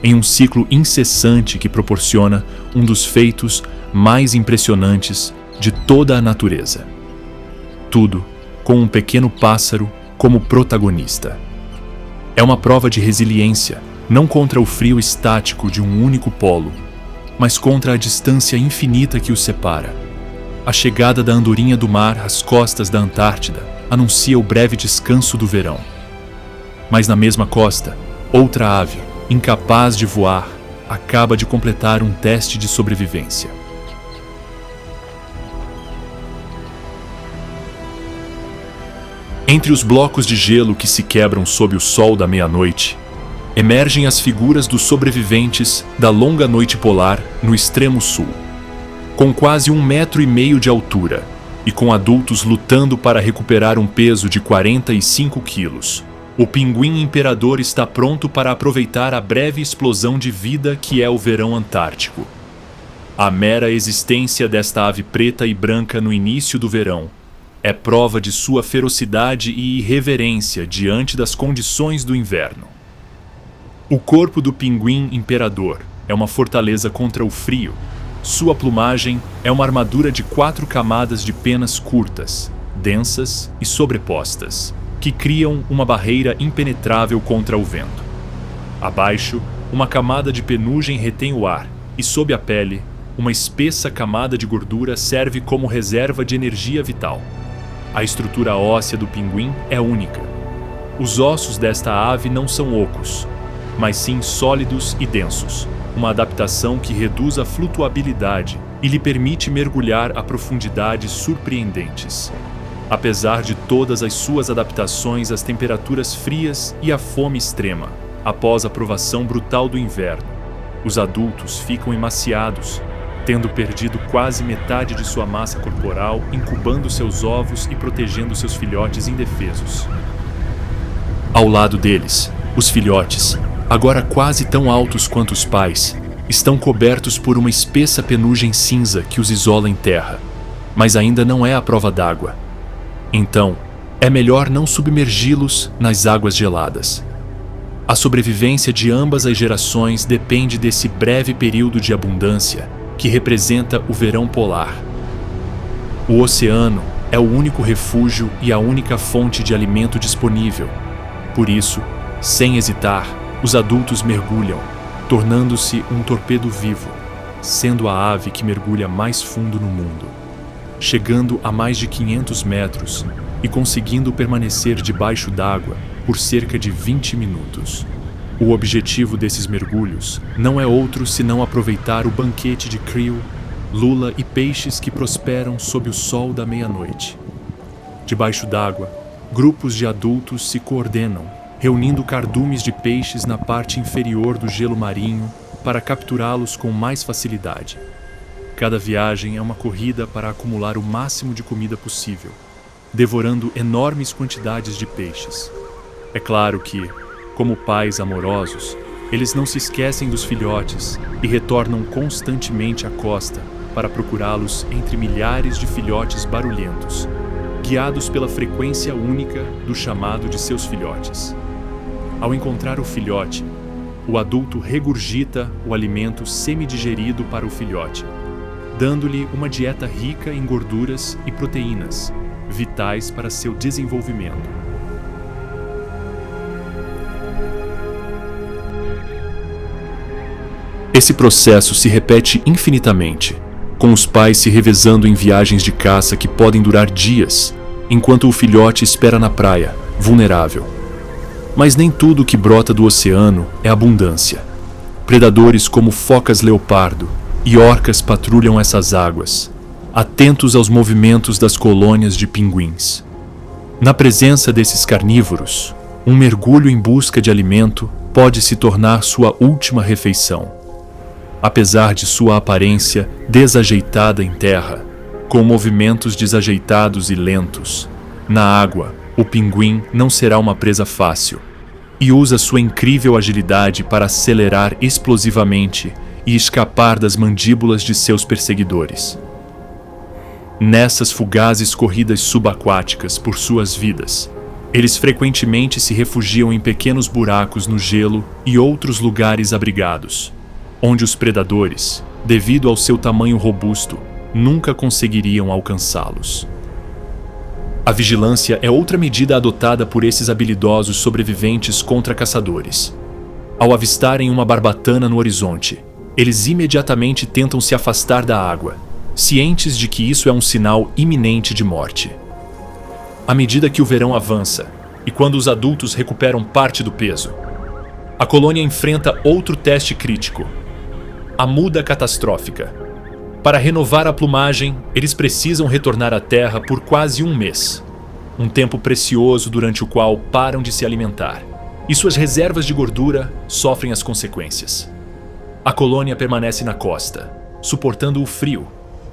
em um ciclo incessante que proporciona um dos feitos mais impressionantes de toda a natureza. Tudo com um pequeno pássaro como protagonista. É uma prova de resiliência, não contra o frio estático de um único polo, mas contra a distância infinita que os separa. A chegada da andorinha do mar às costas da Antártida anuncia o breve descanso do verão. Mas na mesma costa, outra ave, incapaz de voar, acaba de completar um teste de sobrevivência. Entre os blocos de gelo que se quebram sob o sol da meia-noite, emergem as figuras dos sobreviventes da longa noite polar no extremo sul. Com quase 1,5 metros de altura e com adultos lutando para recuperar um peso de 45 quilos, o pinguim imperador está pronto para aproveitar a breve explosão de vida que é o verão antártico. A mera existência desta ave preta e branca no início do verão é prova de sua ferocidade e irreverência diante das condições do inverno. O corpo do pinguim imperador é uma fortaleza contra o frio. Sua plumagem é uma armadura de 4 camadas de penas curtas, densas e sobrepostas, que criam uma barreira impenetrável contra o vento. Abaixo, uma camada de penugem retém o ar, e sob a pele, uma espessa camada de gordura serve como reserva de energia vital. A estrutura óssea do pinguim é única. Os ossos desta ave não são ocos, mas sim sólidos e densos, uma adaptação que reduz a flutuabilidade e lhe permite mergulhar a profundidades surpreendentes. Apesar de todas as suas adaptações às temperaturas frias e à fome extrema, após a provação brutal do inverno, os adultos ficam emaciados, tendo perdido quase metade de sua massa corporal, incubando seus ovos e protegendo seus filhotes indefesos. Ao lado deles, os filhotes, agora quase tão altos quanto os pais, estão cobertos por uma espessa penugem cinza que os isola em terra, mas ainda não é a prova d'água. Então, é melhor não submergi-los nas águas geladas. A sobrevivência de ambas as gerações depende desse breve período de abundância que representa o verão polar. O oceano é o único refúgio e a única fonte de alimento disponível. Por isso, sem hesitar, os adultos mergulham, tornando-se um torpedo vivo, sendo a ave que mergulha mais fundo no mundo, chegando a mais de 500 metros e conseguindo permanecer debaixo d'água por cerca de 20 minutos. O objetivo desses mergulhos não é outro senão aproveitar o banquete de krill, lula e peixes que prosperam sob o sol da meia-noite. Debaixo d'água, grupos de adultos se coordenam, reunindo cardumes de peixes na parte inferior do gelo marinho para capturá-los com mais facilidade. Cada viagem é uma corrida para acumular o máximo de comida possível, devorando enormes quantidades de peixes. É claro que, como pais amorosos, eles não se esquecem dos filhotes e retornam constantemente à costa para procurá-los entre milhares de filhotes barulhentos, guiados pela frequência única do chamado de seus filhotes. Ao encontrar o filhote, o adulto regurgita o alimento semidigerido para o filhote, dando-lhe uma dieta rica em gorduras e proteínas, vitais para seu desenvolvimento. Esse processo se repete infinitamente, com os pais se revezando em viagens de caça que podem durar dias, enquanto o filhote espera na praia, vulnerável. Mas nem tudo que brota do oceano é abundância. Predadores como focas leopardo e orcas patrulham essas águas, atentos aos movimentos das colônias de pinguins. Na presença desses carnívoros, um mergulho em busca de alimento pode se tornar sua última refeição. Apesar de sua aparência desajeitada em terra, com movimentos desajeitados e lentos, na água, o pinguim não será uma presa fácil e usa sua incrível agilidade para acelerar explosivamente e escapar das mandíbulas de seus perseguidores. Nessas fugazes corridas subaquáticas por suas vidas, eles frequentemente se refugiam em pequenos buracos no gelo e outros lugares abrigados, onde os predadores, devido ao seu tamanho robusto, nunca conseguiriam alcançá-los. A vigilância é outra medida adotada por esses habilidosos sobreviventes contra caçadores. Ao avistarem uma barbatana no horizonte, eles imediatamente tentam se afastar da água, cientes de que isso é um sinal iminente de morte. À medida que o verão avança, e quando os adultos recuperam parte do peso, a colônia enfrenta outro teste crítico: a muda catastrófica. Para renovar a plumagem, eles precisam retornar à Terra por quase um mês, um tempo precioso durante o qual param de se alimentar, e suas reservas de gordura sofrem as consequências. A colônia permanece na costa, suportando o frio,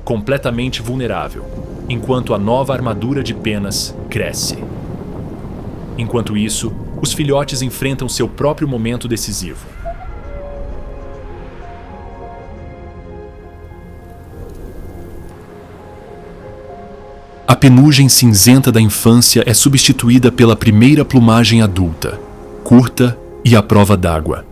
completamente vulnerável, enquanto a nova armadura de penas cresce. Enquanto isso, os filhotes enfrentam seu próprio momento decisivo. A penugem cinzenta da infância é substituída pela primeira plumagem adulta, curta e à prova d'água.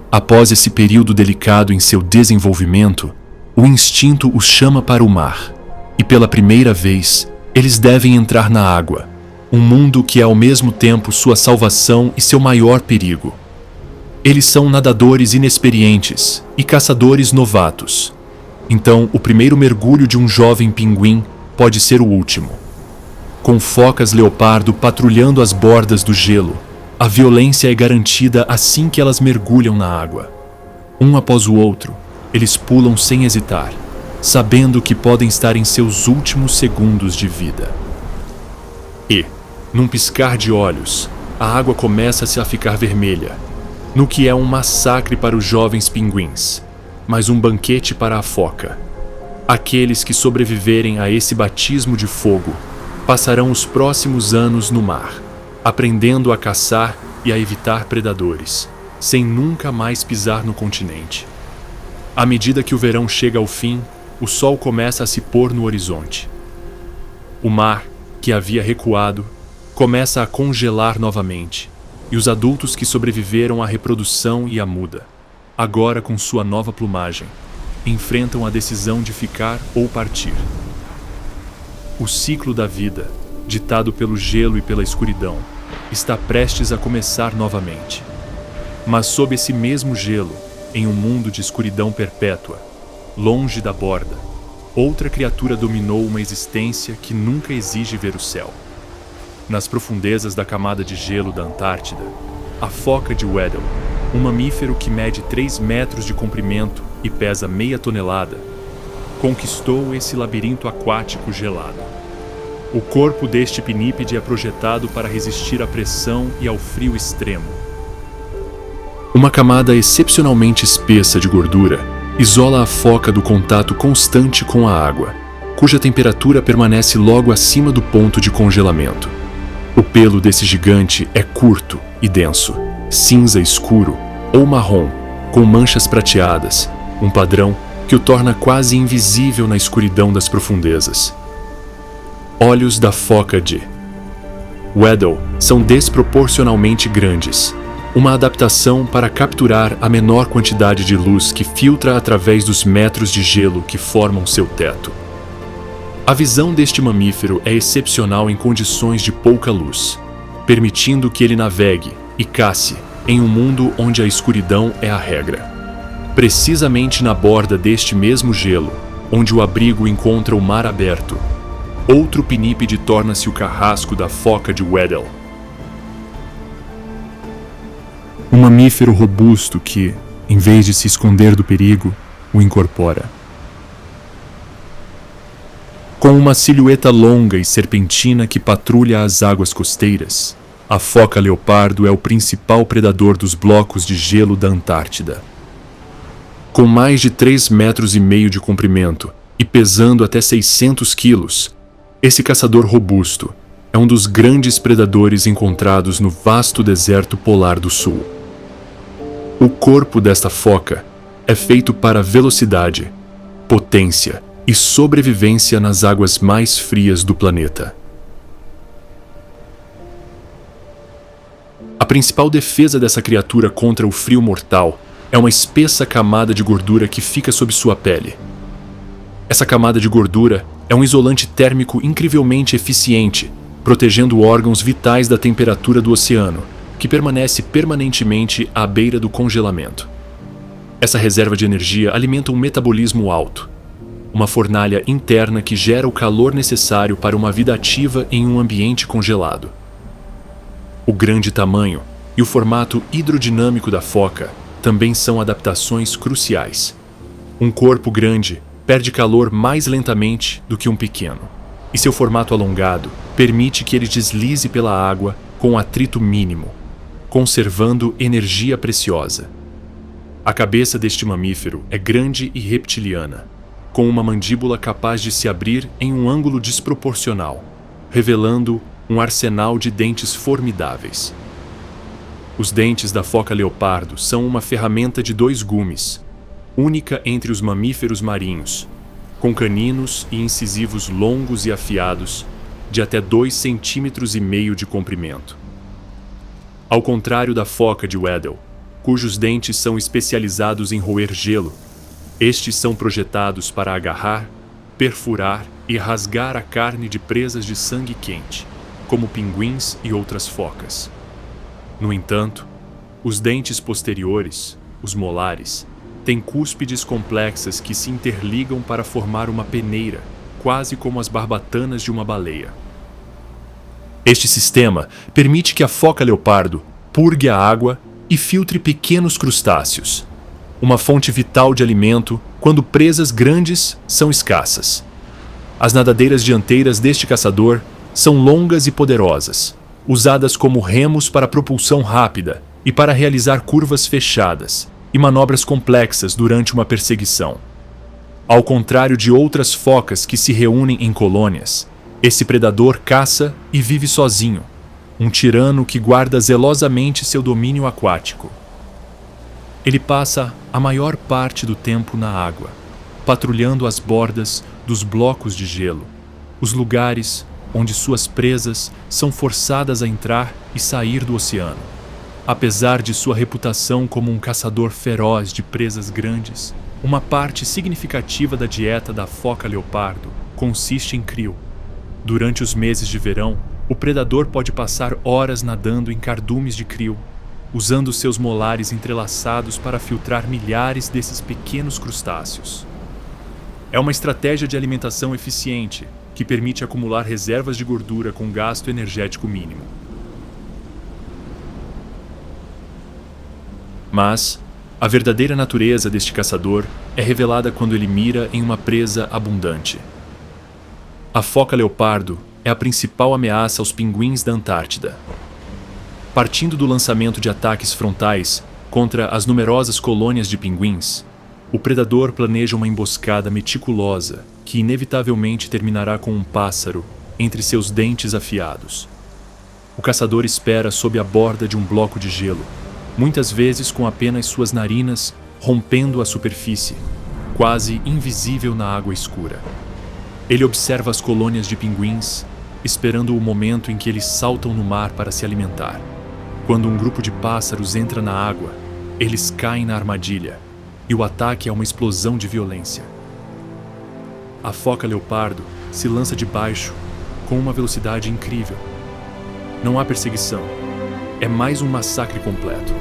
Após esse período delicado em seu desenvolvimento, o instinto os chama para o mar, e pela primeira vez, eles devem entrar na água, um mundo que é ao mesmo tempo sua salvação e seu maior perigo. Eles são nadadores inexperientes e caçadores novatos. Então, o primeiro mergulho de um jovem pinguim pode ser o último. Com focas leopardo patrulhando as bordas do gelo, a violência é garantida assim que elas mergulham na água. Um após o outro, eles pulam sem hesitar, sabendo que podem estar em seus últimos segundos de vida. E, num piscar de olhos, a água começa-se a ficar vermelha, no que é um massacre para os jovens pinguins, mas um banquete para a foca. Aqueles que sobreviverem a esse batismo de fogo passarão os próximos anos no mar, aprendendo a caçar e a evitar predadores, sem nunca mais pisar no continente. À medida que o verão chega ao fim, o sol começa a se pôr no horizonte. O mar, que havia recuado, começa a congelar novamente, e os adultos que sobreviveram à reprodução e à muda, agora com sua nova plumagem, enfrentam a decisão de ficar ou partir. O ciclo da vida, ditado pelo gelo e pela escuridão, está prestes a começar novamente. Mas sob esse mesmo gelo, em um mundo de escuridão perpétua, longe da borda, outra criatura dominou uma existência que nunca exige ver o céu. Nas profundezas da camada de gelo da Antártida, a foca de Weddell, um mamífero que mede 3 metros de comprimento e pesa meia tonelada, conquistou esse labirinto aquático gelado. O corpo deste pinípede é projetado para resistir à pressão e ao frio extremo. Uma camada excepcionalmente espessa de gordura isola a foca do contato constante com a água, cuja temperatura permanece logo acima do ponto de congelamento. O pelo desse gigante é curto e denso, cinza escuro ou marrom, com manchas prateadas, um padrão que o torna quase invisível na escuridão das profundezas. Olhos da foca de Weddell são desproporcionalmente grandes, uma adaptação para capturar a menor quantidade de luz que filtra através dos metros de gelo que formam seu teto. A visão deste mamífero é excepcional em condições de pouca luz, permitindo que ele navegue e cace em um mundo onde a escuridão é a regra. Precisamente na borda deste mesmo gelo, onde o abrigo encontra o mar aberto, outro pinípede torna-se o carrasco da foca de Weddell. Um mamífero robusto que, em vez de se esconder do perigo, o incorpora. Com uma silhueta longa e serpentina que patrulha as águas costeiras, a foca leopardo é o principal predador dos blocos de gelo da Antártida. Com mais de 3,5 metros de comprimento e pesando até 600 quilos, esse caçador robusto é um dos grandes predadores encontrados no vasto deserto polar do sul. O corpo desta foca é feito para velocidade, potência e sobrevivência nas águas mais frias do planeta. A principal defesa dessa criatura contra o frio mortal é uma espessa camada de gordura que fica sob sua pele. Essa camada de gordura é um isolante térmico incrivelmente eficiente, protegendo órgãos vitais da temperatura do oceano, que permanece permanentemente à beira do congelamento. Essa reserva de energia alimenta um metabolismo alto, uma fornalha interna que gera o calor necessário para uma vida ativa em um ambiente congelado. O grande tamanho e o formato hidrodinâmico da foca também são adaptações cruciais. Um corpo grande perde calor mais lentamente do que um pequeno, e seu formato alongado permite que ele deslize pela água com atrito mínimo, conservando energia preciosa. A cabeça deste mamífero é grande e reptiliana, com uma mandíbula capaz de se abrir em um ângulo desproporcional, revelando um arsenal de dentes formidáveis. Os dentes da foca leopardo são uma ferramenta de 2 gumes, única entre os mamíferos marinhos, com caninos e incisivos longos e afiados, de até 2,5 centímetros de comprimento. Ao contrário da foca de Weddell, cujos dentes são especializados em roer gelo, estes são projetados para agarrar, perfurar e rasgar a carne de presas de sangue quente, como pinguins e outras focas. No entanto, os dentes posteriores, os molares, têm cúspides complexas que se interligam para formar uma peneira, quase como as barbatanas de uma baleia. Este sistema permite que a foca leopardo purgue a água e filtre pequenos crustáceos, uma fonte vital de alimento quando presas grandes são escassas. As nadadeiras dianteiras deste caçador são longas e poderosas, usadas como remos para propulsão rápida e para realizar curvas fechadas e manobras complexas durante uma perseguição. Ao contrário de outras focas que se reúnem em colônias, esse predador caça e vive sozinho, um tirano que guarda zelosamente seu domínio aquático. Ele passa a maior parte do tempo na água, patrulhando as bordas dos blocos de gelo, os lugares onde suas presas são forçadas a entrar e sair do oceano. Apesar de sua reputação como um caçador feroz de presas grandes, uma parte significativa da dieta da foca leopardo consiste em krill. Durante os meses de verão, o predador pode passar horas nadando em cardumes de krill, usando seus molares entrelaçados para filtrar milhares desses pequenos crustáceos. É uma estratégia de alimentação eficiente, que permite acumular reservas de gordura com gasto energético mínimo. Mas a verdadeira natureza deste caçador é revelada quando ele mira em uma presa abundante. A foca leopardo é a principal ameaça aos pinguins da Antártida. Partindo do lançamento de ataques frontais, Contra as numerosas colônias de pinguins, o predador planeja uma emboscada meticulosa que inevitavelmente terminará com um pássaro entre seus dentes afiados. O caçador espera sob a borda de um bloco de gelo, muitas vezes com apenas suas narinas rompendo a superfície, quase invisível na água escura. Ele observa as colônias de pinguins, esperando o momento em que eles saltam no mar para se alimentar. Quando um grupo de pássaros entra na água, eles caem na armadilha, e o ataque é uma explosão de violência. A foca-leopardo se lança de baixo com uma velocidade incrível. Não há perseguição. É mais um massacre completo.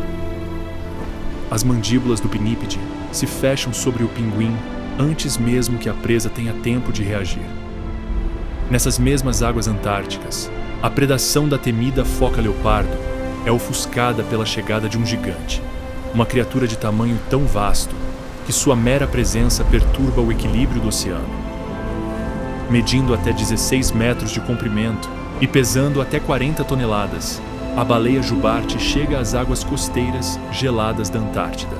As mandíbulas do pinípede se fecham sobre o pinguim antes mesmo que a presa tenha tempo de reagir. Nessas mesmas águas antárticas, a predação da temida foca-leopardo é ofuscada pela chegada de um gigante, uma criatura de tamanho tão vasto que sua mera presença perturba o equilíbrio do oceano. Medindo até 16 metros de comprimento e pesando até 40 toneladas, a baleia jubarte chega às águas costeiras geladas da Antártida,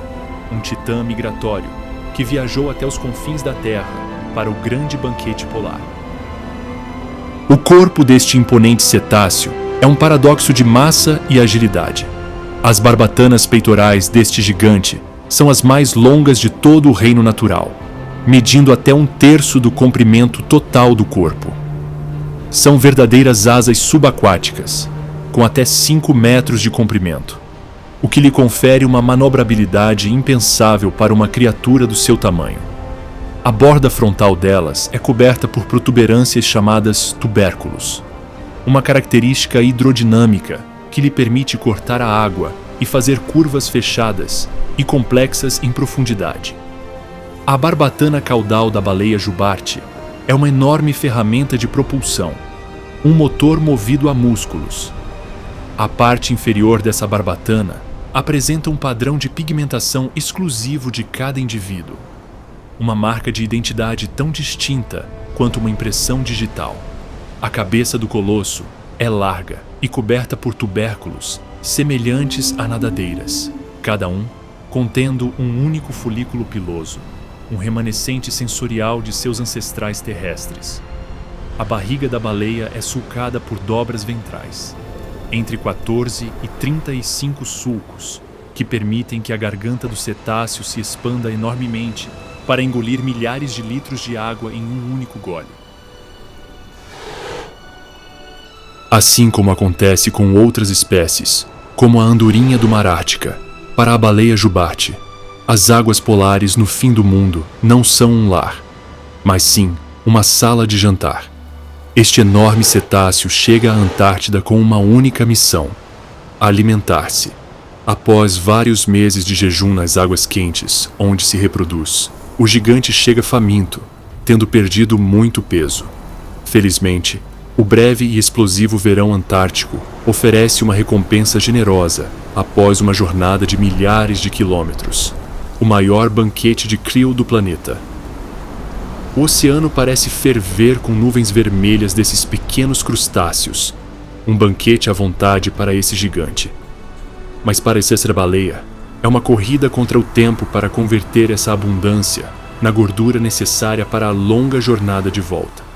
um titã migratório que viajou até os confins da Terra para o grande banquete polar. O corpo deste imponente cetáceo é um paradoxo de massa e agilidade. As barbatanas peitorais deste gigante são as mais longas de todo o reino natural, medindo até 1/3 do comprimento total do corpo. São verdadeiras asas subaquáticas, com até 5 metros de comprimento, o que lhe confere uma manobrabilidade impensável para uma criatura do seu tamanho. A borda frontal delas é coberta por protuberâncias chamadas tubérculos, uma característica hidrodinâmica que lhe permite cortar a água e fazer curvas fechadas e complexas em profundidade. A barbatana caudal da baleia jubarte é uma enorme ferramenta de propulsão, um motor movido a músculos. A parte inferior dessa barbatana apresenta um padrão de pigmentação exclusivo de cada indivíduo, uma marca de identidade tão distinta quanto uma impressão digital. A cabeça do colosso é larga e coberta por tubérculos semelhantes a nadadeiras, cada um contendo um único folículo piloso, um remanescente sensorial de seus ancestrais terrestres. A barriga da baleia é sulcada por dobras ventrais, entre 14 e 35 sulcos, que permitem que a garganta do cetáceo se expanda enormemente para engolir milhares de litros de água em um único gole. Assim como acontece com outras espécies, como a andorinha do mar Ártica, para a baleia jubarte, as águas polares no fim do mundo não são um lar, mas sim uma sala de jantar. Este enorme cetáceo chega à Antártida com uma única missão: alimentar-se. Após vários meses de jejum nas águas quentes, onde se reproduz, o gigante chega faminto, tendo perdido muito peso. Felizmente, o breve e explosivo verão antártico oferece uma recompensa generosa após uma jornada de milhares de quilômetros, o maior banquete de krill do planeta. O oceano parece ferver com nuvens vermelhas desses pequenos crustáceos, um banquete à vontade para esse gigante. Mas para essa baleia, é uma corrida contra o tempo para converter essa abundância na gordura necessária para a longa jornada de volta.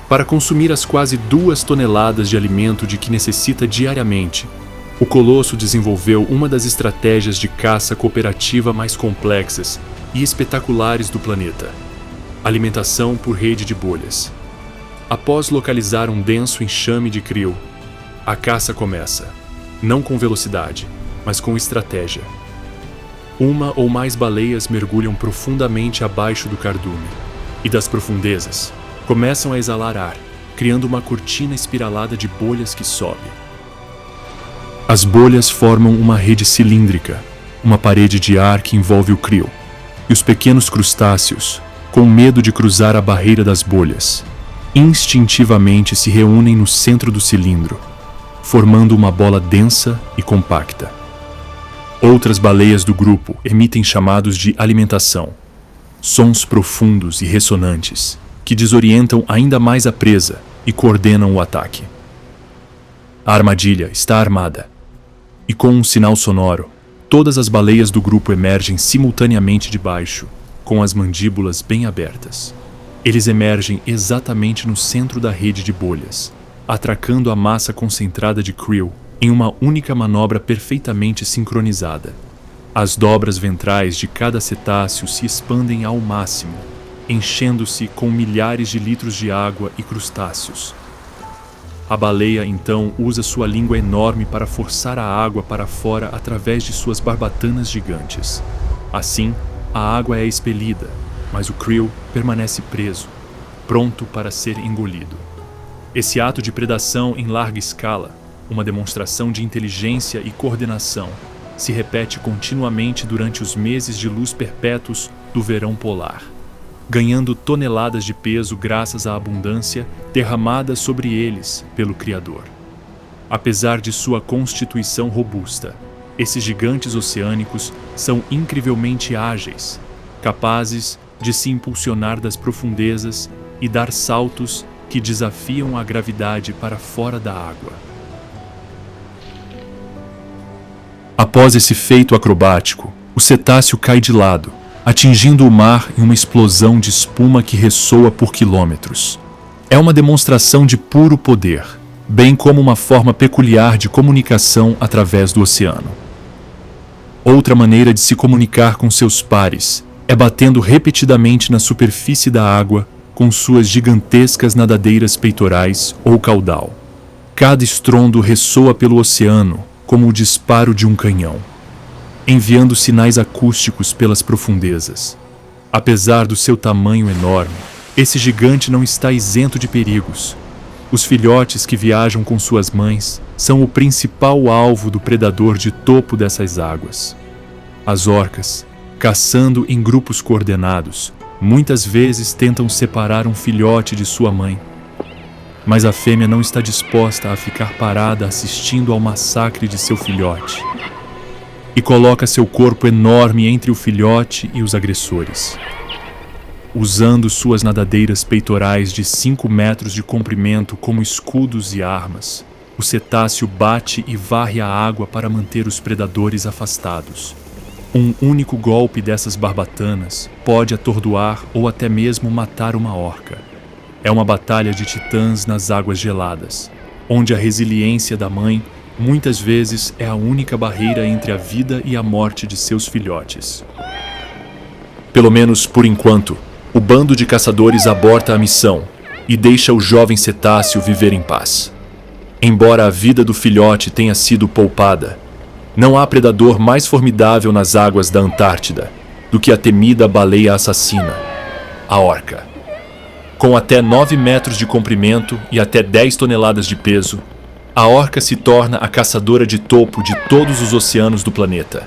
Para consumir as quase 2 toneladas de alimento de que necessita diariamente, o colosso desenvolveu uma das estratégias de caça cooperativa mais complexas e espetaculares do planeta: alimentação por rede de bolhas. Após localizar um denso enxame de krill, a caça começa, não com velocidade, mas com estratégia. Uma ou mais baleias mergulham profundamente abaixo do cardume, e das profundezas começam a exalar ar, criando uma cortina espiralada de bolhas que sobe. As bolhas formam uma rede cilíndrica, uma parede de ar que envolve o krill, e os pequenos crustáceos, com medo de cruzar a barreira das bolhas, instintivamente se reúnem no centro do cilindro, formando uma bola densa e compacta. Outras baleias do grupo emitem chamados de alimentação, sons profundos e ressonantes que desorientam ainda mais a presa e coordenam o ataque. A armadilha está armada, e com um sinal sonoro, todas as baleias do grupo emergem simultaneamente de baixo, com as mandíbulas bem abertas. Eles emergem exatamente no centro da rede de bolhas, atracando a massa concentrada de krill em uma única manobra perfeitamente sincronizada. As dobras ventrais de cada cetáceo se expandem ao máximo, enchendo-se com milhares de litros de água e crustáceos. A baleia, então, usa sua língua enorme para forçar a água para fora através de suas barbatanas gigantes. Assim, a água é expelida, mas o krill permanece preso, pronto para ser engolido. Esse ato de predação em larga escala, uma demonstração de inteligência e coordenação, se repete continuamente durante os meses de luz perpétuos do verão polar, ganhando toneladas de peso graças à abundância derramada sobre eles pelo Criador. Apesar de sua constituição robusta, esses gigantes oceânicos são incrivelmente ágeis, capazes de se impulsionar das profundezas e dar saltos que desafiam a gravidade para fora da água. Após esse feito acrobático, o cetáceo cai de lado, atingindo o mar em uma explosão de espuma que ressoa por quilômetros. É uma demonstração de puro poder, bem como uma forma peculiar de comunicação através do oceano. Outra maneira de se comunicar com seus pares é batendo repetidamente na superfície da água com suas gigantescas nadadeiras peitorais ou caudal. Cada estrondo ressoa pelo oceano como o disparo de um canhão, enviando sinais acústicos pelas profundezas. Apesar do seu tamanho enorme, esse gigante não está isento de perigos. Os filhotes que viajam com suas mães são o principal alvo do predador de topo dessas águas. As orcas, caçando em grupos coordenados, muitas vezes tentam separar um filhote de sua mãe. Mas a fêmea não está disposta a ficar parada assistindo ao massacre de seu filhote, e coloca seu corpo enorme entre o filhote e os agressores. Usando suas nadadeiras peitorais de 5 metros de comprimento como escudos e armas, o cetáceo bate e varre a água para manter os predadores afastados. Um único golpe dessas barbatanas pode atordoar ou até mesmo matar uma orca. É uma batalha de titãs nas águas geladas, onde a resiliência da mãe muitas vezes é a única barreira entre a vida e a morte de seus filhotes. Pelo menos por enquanto, o bando de caçadores aborta a missão e deixa o jovem cetáceo viver em paz. Embora a vida do filhote tenha sido poupada, não há predador mais formidável nas águas da Antártida do que a temida baleia assassina, a orca. Com até 9 metros de comprimento e até 10 toneladas de peso, a orca se torna a caçadora de topo de todos os oceanos do planeta.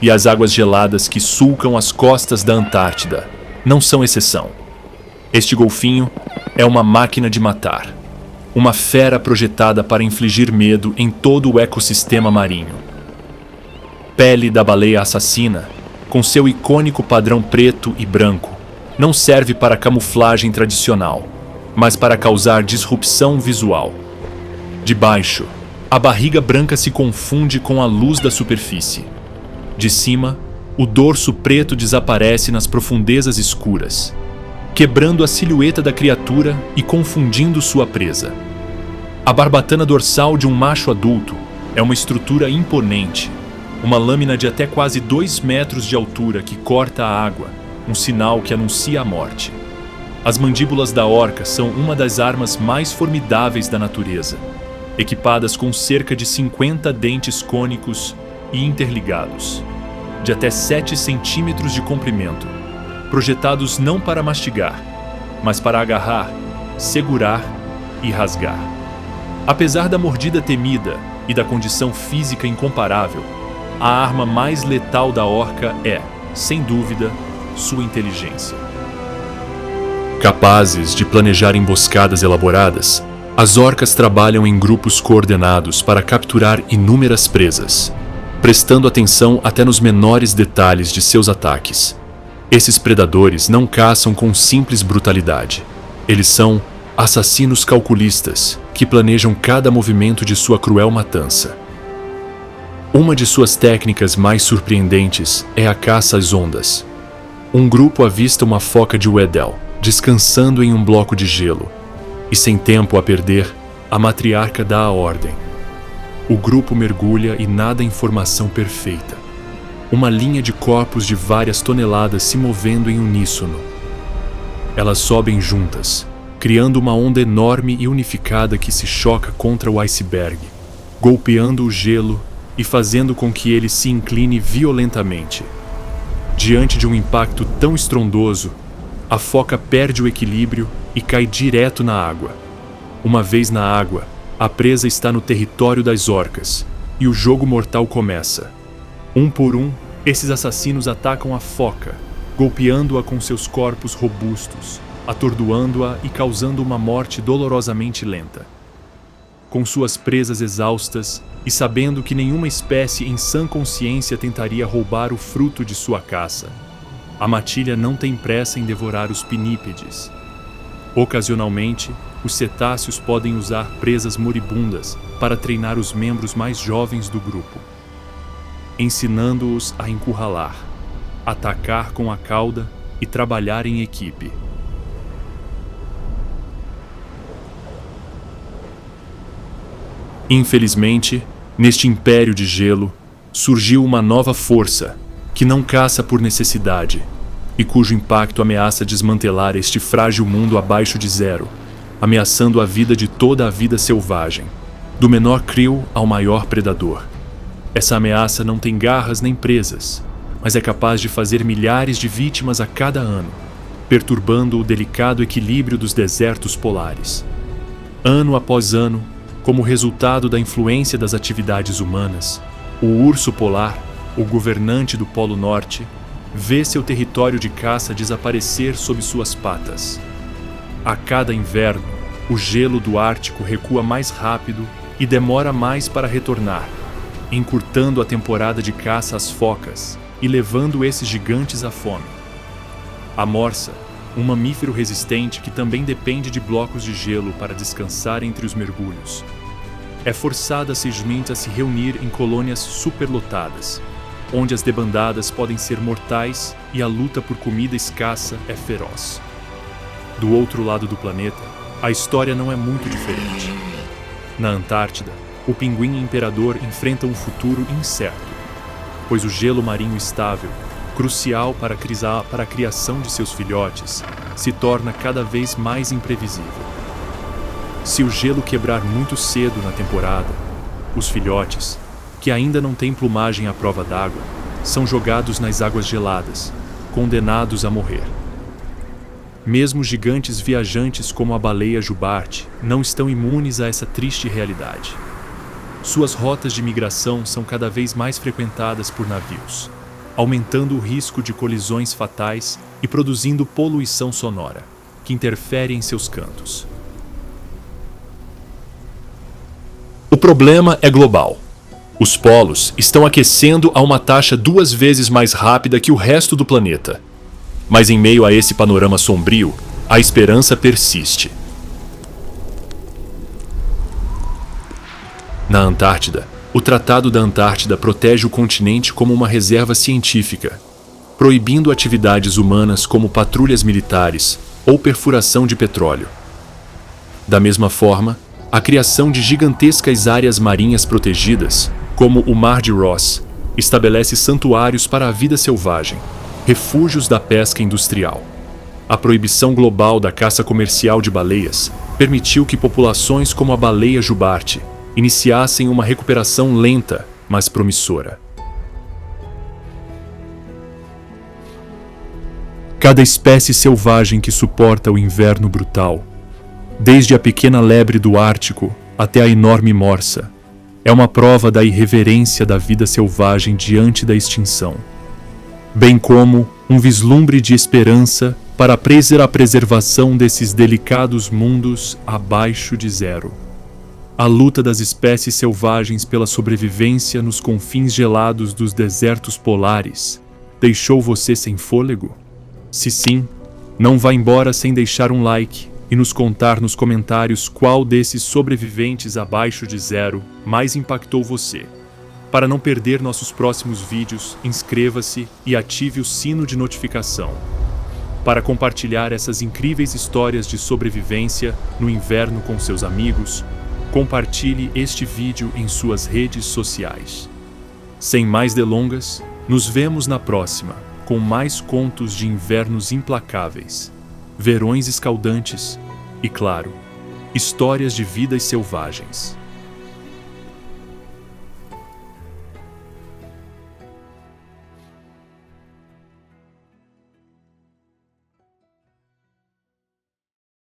E as águas geladas que sulcam as costas da Antártida não são exceção. Este golfinho é uma máquina de matar, uma fera projetada para infligir medo em todo o ecossistema marinho. Pele da baleia assassina, com seu icônico padrão preto e branco, não serve para camuflagem tradicional, mas para causar disrupção visual. De baixo, a barriga branca se confunde com a luz da superfície. De cima, o dorso preto desaparece nas profundezas escuras, quebrando a silhueta da criatura e confundindo sua presa. A barbatana dorsal de um macho adulto é uma estrutura imponente, uma lâmina de até quase 2 metros de altura que corta a água, um sinal que anuncia a morte. As mandíbulas da orca são uma das armas mais formidáveis da natureza, equipadas com cerca de 50 dentes cônicos e interligados, de até 7 centímetros de comprimento, projetados não para mastigar, mas para agarrar, segurar e rasgar. Apesar da mordida temida e da condição física incomparável, a arma mais letal da orca é, sem dúvida, sua inteligência. Capazes de planejar emboscadas elaboradas, as orcas trabalham em grupos coordenados para capturar inúmeras presas, prestando atenção até nos menores detalhes de seus ataques. Esses predadores não caçam com simples brutalidade. Eles são assassinos calculistas que planejam cada movimento de sua cruel matança. Uma de suas técnicas mais surpreendentes é a caça às ondas. Um grupo avista uma foca de Weddell, descansando em um bloco de gelo. E sem tempo a perder, a matriarca dá a ordem. O grupo mergulha e nada em formação perfeita. Uma linha de corpos de várias toneladas se movendo em uníssono. Elas sobem juntas, criando uma onda enorme e unificada que se choca contra o iceberg, golpeando o gelo e fazendo com que ele se incline violentamente. Diante de um impacto tão estrondoso, a foca perde o equilíbrio e cai direto na água. Uma vez na água, a presa está no território das orcas, e o jogo mortal começa. Um por um, esses assassinos atacam a foca, golpeando-a com seus corpos robustos, atordoando-a e causando uma morte dolorosamente lenta. Com suas presas exaustas e sabendo que nenhuma espécie em sã consciência tentaria roubar o fruto de sua caça, a matilha não tem pressa em devorar os pinípedes. Ocasionalmente, os cetáceos podem usar presas moribundas para treinar os membros mais jovens do grupo, ensinando-os a encurralar, atacar com a cauda e trabalhar em equipe. Infelizmente, neste império de gelo, surgiu uma nova força, que não caça por necessidade, e cujo impacto ameaça desmantelar este frágil mundo abaixo de zero, ameaçando a vida de toda a vida selvagem, do menor krill ao maior predador. Essa ameaça não tem garras nem presas, mas é capaz de fazer milhares de vítimas a cada ano, perturbando o delicado equilíbrio dos desertos polares. Ano após ano, como resultado da influência das atividades humanas, o urso polar, o governante do Polo Norte, vê seu território de caça desaparecer sob suas patas. A cada inverno, o gelo do Ártico recua mais rápido e demora mais para retornar, encurtando a temporada de caça às focas e levando esses gigantes à fome. A morsa, um mamífero resistente que também depende de blocos de gelo para descansar entre os mergulhos, é forçada simplesmente a se reunir em colônias superlotadas, onde as debandadas podem ser mortais e a luta por comida escassa é feroz. Do outro lado do planeta, a história não é muito diferente. Na Antártida, o pinguim imperador enfrenta um futuro incerto, pois o gelo marinho estável, crucial para a criação de seus filhotes, se torna cada vez mais imprevisível. Se o gelo quebrar muito cedo na temporada, os filhotes, que ainda não têm plumagem à prova d'água, são jogados nas águas geladas, condenados a morrer. Mesmo gigantes viajantes como a baleia jubarte não estão imunes a essa triste realidade. Suas rotas de migração são cada vez mais frequentadas por navios, aumentando o risco de colisões fatais e produzindo poluição sonora, que interfere em seus cantos. O problema é global. Os polos estão aquecendo a uma taxa 2 vezes mais rápida que o resto do planeta. Mas em meio a esse panorama sombrio, a esperança persiste. Na Antártida, o Tratado da Antártida protege o continente como uma reserva científica, proibindo atividades humanas como patrulhas militares ou perfuração de petróleo. Da mesma forma, a criação de gigantescas áreas marinhas protegidas, como o Mar de Ross, estabelece santuários para a vida selvagem, refúgios da pesca industrial. A proibição global da caça comercial de baleias permitiu que populações como a baleia jubarte iniciassem uma recuperação lenta, mas promissora. Cada espécie selvagem que suporta o inverno brutal, desde a pequena lebre do Ártico até a enorme morsa, é uma prova da irreverência da vida selvagem diante da extinção, bem como um vislumbre de esperança para a preservação desses delicados mundos abaixo de zero. A luta das espécies selvagens pela sobrevivência nos confins gelados dos desertos polares deixou você sem fôlego? Se sim, não vá embora sem deixar um like e nos contar nos comentários qual desses sobreviventes abaixo de zero mais impactou você. Para não perder nossos próximos vídeos, inscreva-se e ative o sino de notificação. Para compartilhar essas incríveis histórias de sobrevivência no inverno com seus amigos, compartilhe este vídeo em suas redes sociais. Sem mais delongas, nos vemos na próxima, com mais contos de invernos implacáveis, verões escaldantes e, claro, histórias de vidas selvagens.